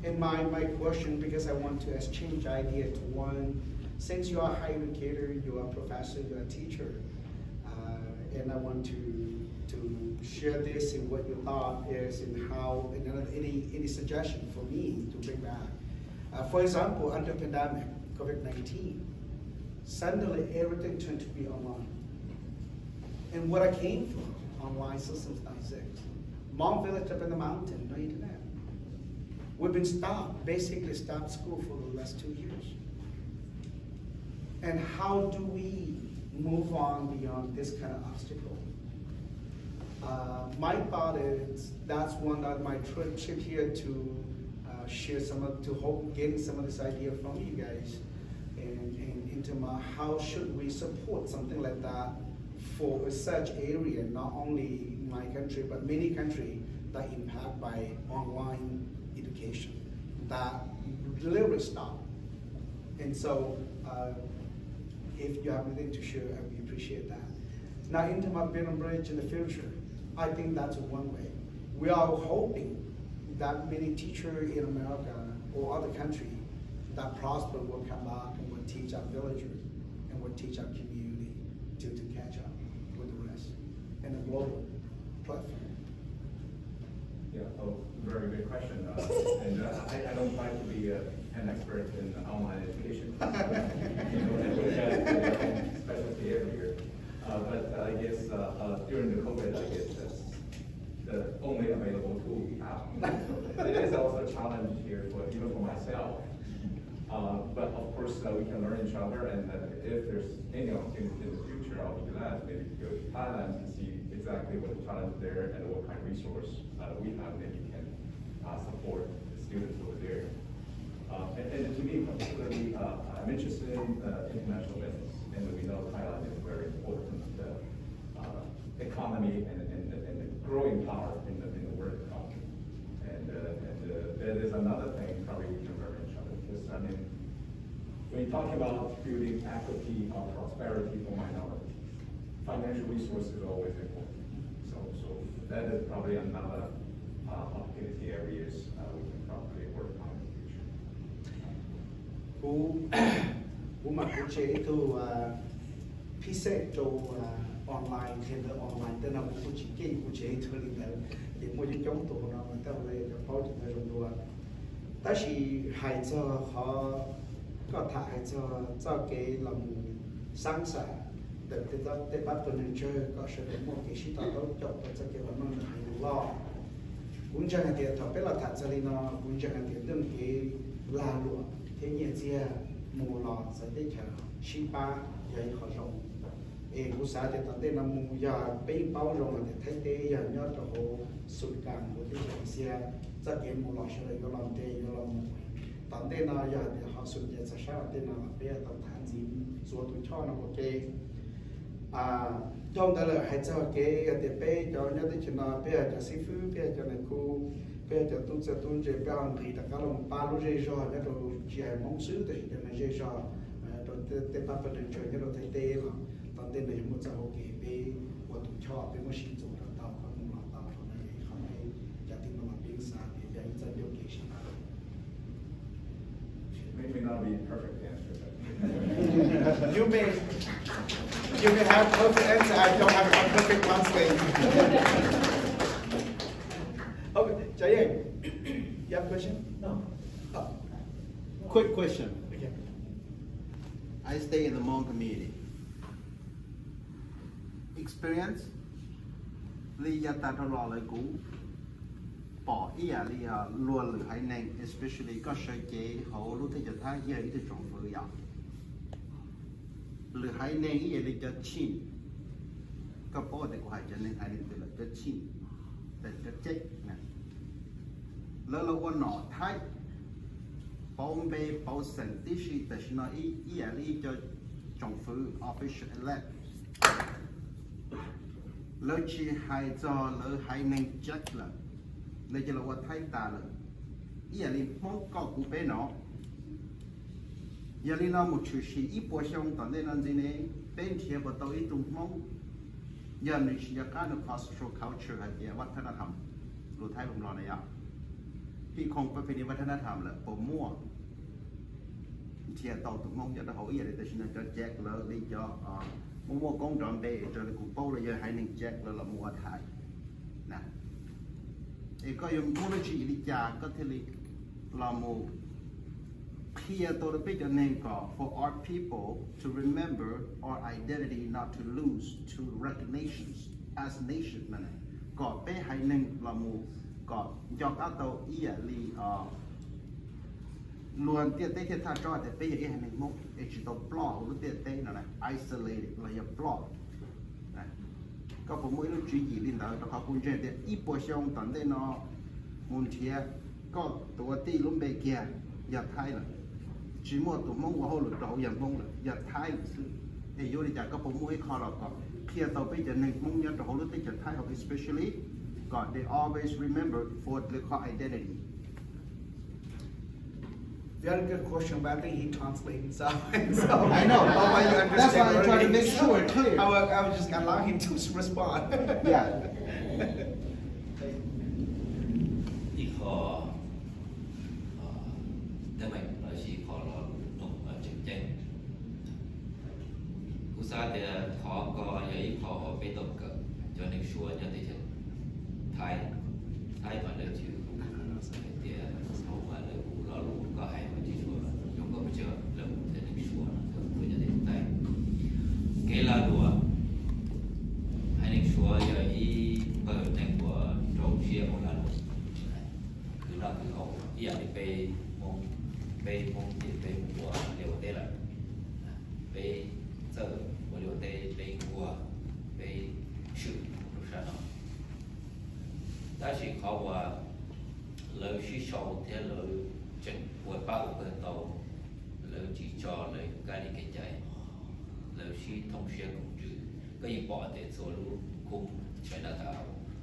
in my question, because I want to exchange idea to one. Since you are a higher educator, you are a professor, you are a teacher, and I want to share this in what your thought is and how, and any suggestion for me to bring back. For example, under pandemic, COVID-19, suddenly everything turned to be online. And what I came from, online systems, that's it. Hmong village up in the mountain, no internet. We've been stopped, basically stopped school for the last 2 years. And how do we move on beyond this kind of obstacle? My thought is that's one of my trip here to share to hope getting some of this idea from you guys, and into how should we support something like that for such area, not only my country but many countries that impact by online education that literally stop. And so if you have anything to share, I would appreciate that. Now into my Billund Bridge in the future, I think that's one way. We are hoping that many teachers in America or other countries that prosper will come back and will teach our villagers and will teach our community to catch up with the rest in a global platform. Yeah, very good question. And I don't try to be an expert in online education. Specialty area. But I guess during the COVID, I guess that's the only available tool we have. It is also a challenge here, even for myself. But of course, we can learn each other, and if there's any opportunity in the future, I'll be glad maybe to go to Thailand to see exactly what the challenge there and what kind of resource we have maybe can support the students over there. And to me particularly, I'm interested in international business, and we know Thailand is a very important economy and the growing power in the world economy. And there's another thing probably we can learn each other, because I mean, when you talk about building equity or prosperity for minorities, financial resources are always important. So that is probably another opportunity areas we can probably work on in the future. Cú mặc cú chế tu phi xe tu online trên the online tên là cú chỉ kinh cú chế tu đi tới để mua những chống tu nó mà tao lấy cho pháo chúng ta dùng đùa. Ta chỉ hay cho họ có thể hay cho cái lòng sáng sản để bắt tụi mình chơi có sự để một cái sự tạo cho cái vấn đề hay lo. Cũng chẳng hạn thì thọ biết là thật ra nó cũng chẳng hạn thì đừng cái là lụa thế nhẹ chia mù lò sẽ để chờ ship ba vậy họ rộng cũng sẽ để tận đây là mù giờ bây bao rộng là để thấy thế giờ nhớ cho họ sụt càng của cái chuyện xe rất cái mù lò sẽ là có làm thế có làm mù tận đây là giờ để họ sụt giờ sẽ sao đây là bây giờ tận tháng gì số tuổi cho nó ok trong đó là hãy cho cái để bây cho nhớ tới chuyện là bây giờ cho sĩ phu bây giờ cho này cô bây giờ tôi sẽ tôi chơi bao nhiêu thì tất cả lòng ba lô dây rồi nhớ rồi chơi mong sứ thì cho này dây rồi rồi tới ba phần chơi nhớ rồi thấy tê là tận tên này một giờ ok bây của tôi cho bây một sinh dụng rồi tao có một loại tao cho này không hay cho tin nó làm biến xa thì bây giờ điều kiện gì Maybe not be perfect answer, but you may have perfect answer. I don't have a perfect translation. Okay, Jayen, you have a question? No. Oh. Quick question. Okay. I stay in the Hmong community. Experience? Liajdawbnmaya lại cũ. Bỏ ý à luôn lửa hay neng, especially có sợi chế hậu lúc thấy cho thái giờ ý trong vừa dạo. Lửa hay neng ý là cho chín. Có bỏ để của hai cho nên ai định là cho chín, để cho chết nè. Lỡ là quan nọ thái, bóng bê bảo sẵn tí sĩ tại vì nó ý à cho trong vừa official elect. Lỡ chỉ hai cho lỡ hay neng chết là lấy cho là what thái ta là ý là mong có cụ bé nó giờ nó một chút xí ít bữa xong tận đây là gì nè bên kia bắt đầu ít trung mong giờ mình chỉ có được cultural culture hay là วัฒนธรรม รู้ไทยผมรอในอ่ะที่คงประเพณีวัฒนธรรมแหละผมมั่วเทียต่อตุ้มงจะได้เขาอีอะไรแต่ฉันจะแจกเลยเลยจะมั่วกงจอมเบย์จะกูโป้เลยจะให้หนึ่งแจกแล้วละมั่วไทยนะก็ยังมูลชีวิตจาก็ที่เราโมเพียตัวเป็นจะเน้นก็ for our people to remember our identity not to lose to recognitions as nation นั่นเองก็เป็นให้หนึ่งเราโมก็ยกเอาตัวอีลีล้วนเตี้ยเตี้ยท่าจอดแต่เป็นอย่างนี้ให้หนึ่งมุกไอ้ชิโตปลอกหรือเตี้ยเตี้ยนั่นแหละ isolated เราอย่าปลอกก็ผมไม่รู้จุดยืนลินดาแต่เขาคุณเจเดียอีปวดช่องตอนได้นอมุนเทียก็ตัวตีลุ่มเบเกียอย่าไทยเลยจีมัวตัวมงว่าเขาหลุดเราอย่างมงเลยอย่าไทยซึ่งไอ้โยนิจาก็ผมไม่คอเราก็เพียต่อไปจะหนึ่งมงยันเราหลุดได้จากไทยเขา especially ก็ they always remember for their identity. Very good question, but I think he translated so. I know. That's why I try to make sure it's clear. I was just allow him to respond. Yeah. อีกข้อได้ไหมเราชี้ข้อเราตรงจริงจริงอุตสาห์แต่ขอก็อย่าอีกข้อไปตกกับจนในชัวร์จะได้จะไทยมาเดินชื่อเดี๋ยวเขามาเลยเรารู้ก็ให้มาที่ชัวร์ยกก็ไม่เชื่อเรื่องจะได้ชัวร์เพื่อจะได้ไทยเกล้าดัวให้ในชัวร์อย่าอีเปิดในหัวโรงเชียร์ของเราคือเราคือเอาอย่าไปมอง被蒙的被我留的了，被这我留的被我被去不是呢，但是เขาว่าเราที่ชอบที่เราจึงว่าป้าอุปโตเราจีจอเลยการเกิดใจเราที่ท่องเที่ยวของจือก็ยังปอดแต่โซลูคุมใช้หน้าเท้า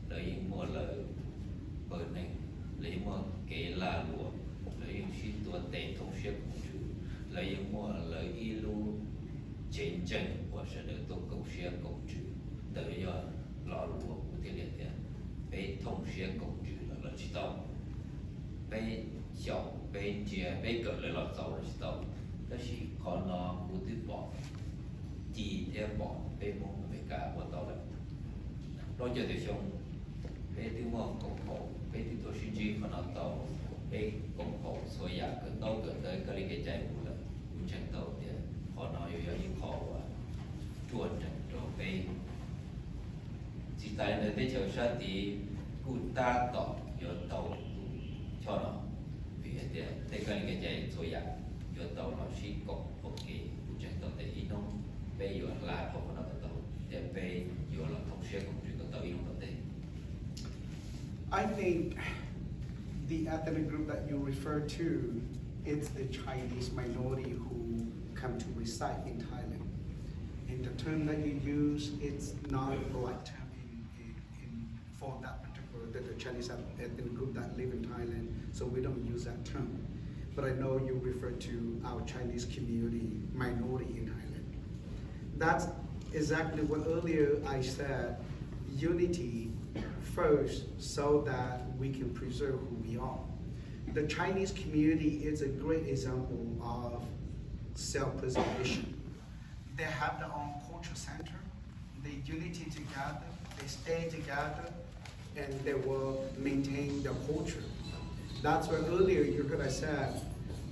เรายังมัวเลยเปิดหนึ่งเรายังมัวเกลาลัวเรายังที่ตัวเตะท่องเที่ยวของจือเรายังมัวเลยอีลูเจนเจนว่าเสนอตัวกงเชียของจือเดี๋ยวยอรอลัวอุทิศเดียไปท่องเที่ยวของจือเรา知道被小被接被隔了了走了知道，但是可能不对保，几天保被蒙被改我到了，เราจะได้ชม被ที่มองกงเขา被ที่ตัวชิจีขนาดต่อ被กงเขาสวยอยากเกิดเกิดได้ก็เลยเกใจหมดเลยคุณเช่นต่อเดียวขอน้อยอยู่ยิ่งขอว่าจวนจังเราไปจิตใจในที่เชื่อชาติกูตาต่อเยอะต่อcho nó vì thế để cái cái thôi à giờ tàu nó chỉ có ok chẳng tàu để ý nó bây giờ là không có nó tàu để bây giờ là thông xe cũng chỉ có tàu ý nó tàu I think the ethnic group that you refer to is the Chinese minority who come to reside in Thailand. And the term that you use, it's not a polite term for that particular, the Chinese ethnic group that live in Thailand, so we don't use that term. But I know you refer to our Chinese community minority in Thailand. That's exactly what earlier I said, unity first so that we can preserve who we are. The Chinese community is a great example of self-preservation. They have their own culture center, they unity together, they stay together, and they will maintain their culture. That's why earlier you heard I said,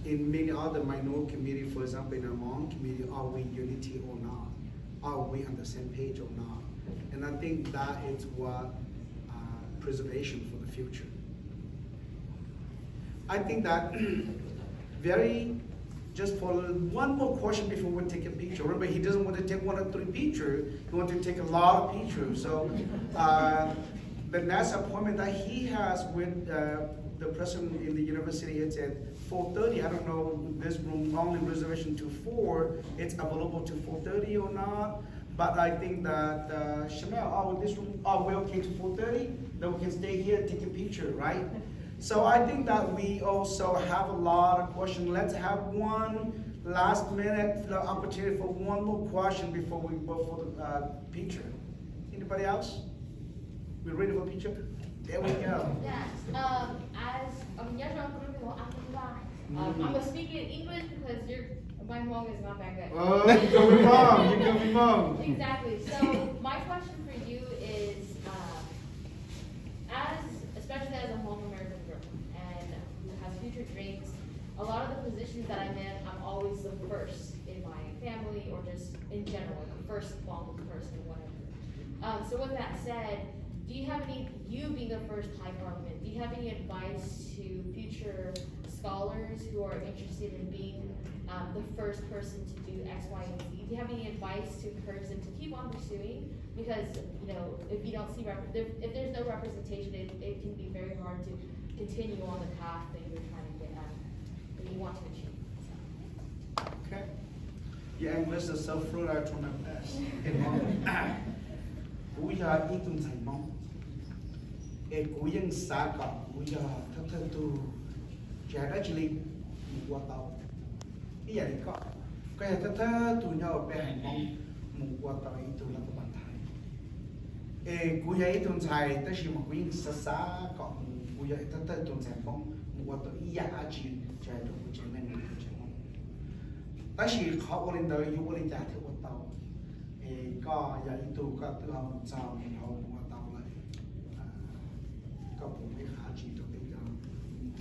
in many other minority communities, for example in the Hmong community, are we unity or not? Are we on the same page or not? And I think that is what preservation for the future. I think that just for one more question before we take a picture. Remember, he doesn't want to take 1 or 3 pictures, he wants to take a lot of pictures. So the next appointment that he has with the president in the university, it's at 4:30. I don't know this room only reservation to 4. It's available to 4:30 or not. But I think that Chanel, this room, we're okay to 4:30. Then we can stay here, take a picture, right? So I think that we also have a lot of questions. Let's have one last minute opportunity for one more question before we go for the picture. Anybody else? We ready for picture? There we go. Yes. As I'm gonna speak in English because my Hmong is not that good. Oh, you can be wrong. You can be wrong. Exactly. So my question for you is, especially as a Hmong American girl and who has future dreams, a lot of the positions that I'm in, I'm always the first in my family or just in general, the first Hmong person, whatever. So with that said, do you have you being the first Thai parliament, do you have any advice to future scholars who are interested in being the first person to do X, Y, and Z? Do you have any advice to encourage them to keep on pursuing? Because, if you don't see, if there's no representation, it can be very hard to continue on the path that you're trying to get at, that you want to achieve. So. Okay. Your English is so fluent, I try my best. Cú giờ ít tuần thành mong, cú dân xã cọ, cú giờ thấp thấp tu, trẻ đã chỉ linh một quả tàu, cái gì đấy có, cái thấp thấp tu nhau về hành mong một quả tàu ít tu là có bàn thái, cú giờ ít tuần thành, ta chỉ một cú dân xã cọ, cú giờ thấp thấp tuần thành mong một quả tàu ít giá chỉ trẻ được một trẻ này một trẻ mong, ta chỉ khó lên đời, yêu lên giá theo quả tàu. ก็อย่าอีตูก็ตัวเราเจ้าเราหัวเตาเลยก็ผมไปหาจีตัวเป็นยัง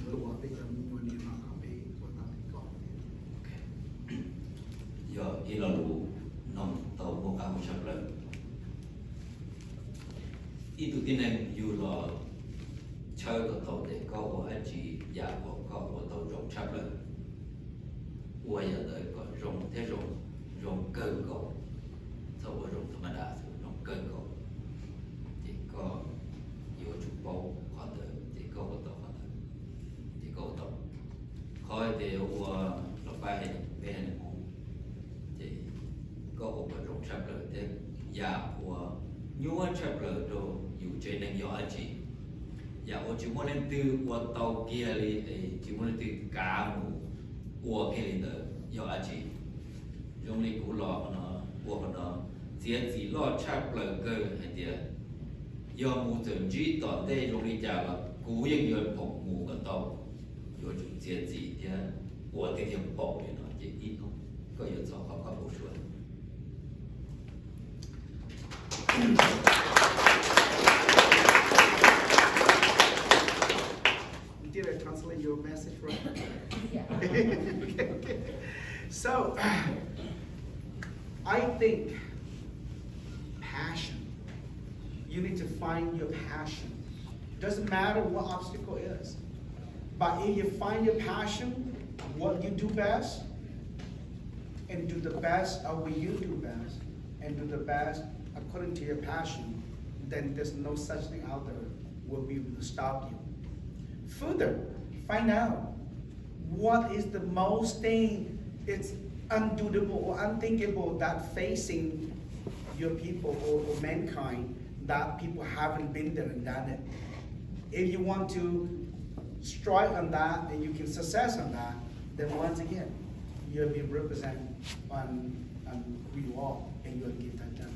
ตัวเป็นยังมีวันนี้มาก็ไปหัวเตาเป็นก่อนgiờ ý là đủ nông tàu bộ áo sắp lên ý tụ tin em dù là chơi của tàu để có bộ anh chị giả của có bộ tàu rộng sắp lên 我也得个用这种用更高，这我用他们的用更高，这个有主包好的这个我的好的这个我的，好的我老板เป็นผู้ที่ก็อบรมชับเลยแต่อยากว่ายัวชับเลยโดอยู่ใจหนึ่งยออาจีอยากว่าจิมอลเลนตือว่าเตาเกียร์เลยจิมอลเลนตือกาหมูวัวเกียร์เลยยออาจียงเลยกูหลอกเนาะวัวเนาะเสียสีรอดชับเลยเกินไอเดียยอมูถึงจีต่อได้ยงเลยจากกูยังยนผมหมูกันต่อ有种阶级的，我这天抱怨了，这一弄各有造好好不说。Did I translate your message right? Yeah. Okay. So, I think passion. You need to find your passion. Doesn't matter what obstacle is. But if you find your passion, what you do best, and do the best of what you do best, and do the best according to your passion, then there's no such thing out there will be able to stop you. Further, find out what is the most thing it's undoable or unthinkable that facing your people or mankind that people haven't been there and done it. If you want to strike on that and you can success on that, then once again, you'll be represented on who you are and you'll get that done.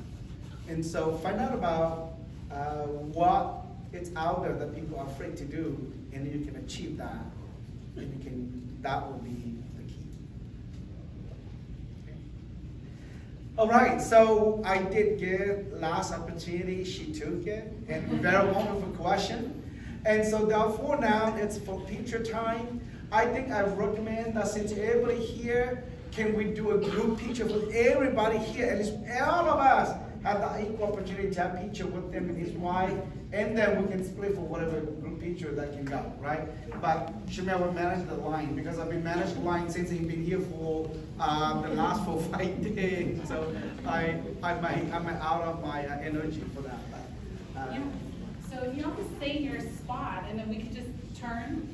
And so find out about what it's out there that people are afraid to do, and you can achieve that, and you can, that will be the key. Okay. All right, so I did give last opportunity, she took it, and very wonderful question. And so therefore now it's for future time. I think I recommend that since everybody here, can we do a group picture with everybody here? At least all of us have the equal opportunity to have a picture with him and his wife, and then we can split for whatever group picture that can go, right? But Shamel will manage the line because I've been managing the line since he's been here for the last 4-5 days. So I'm out of my energy for that. But, So if you all just stay in your spot and then we can just turn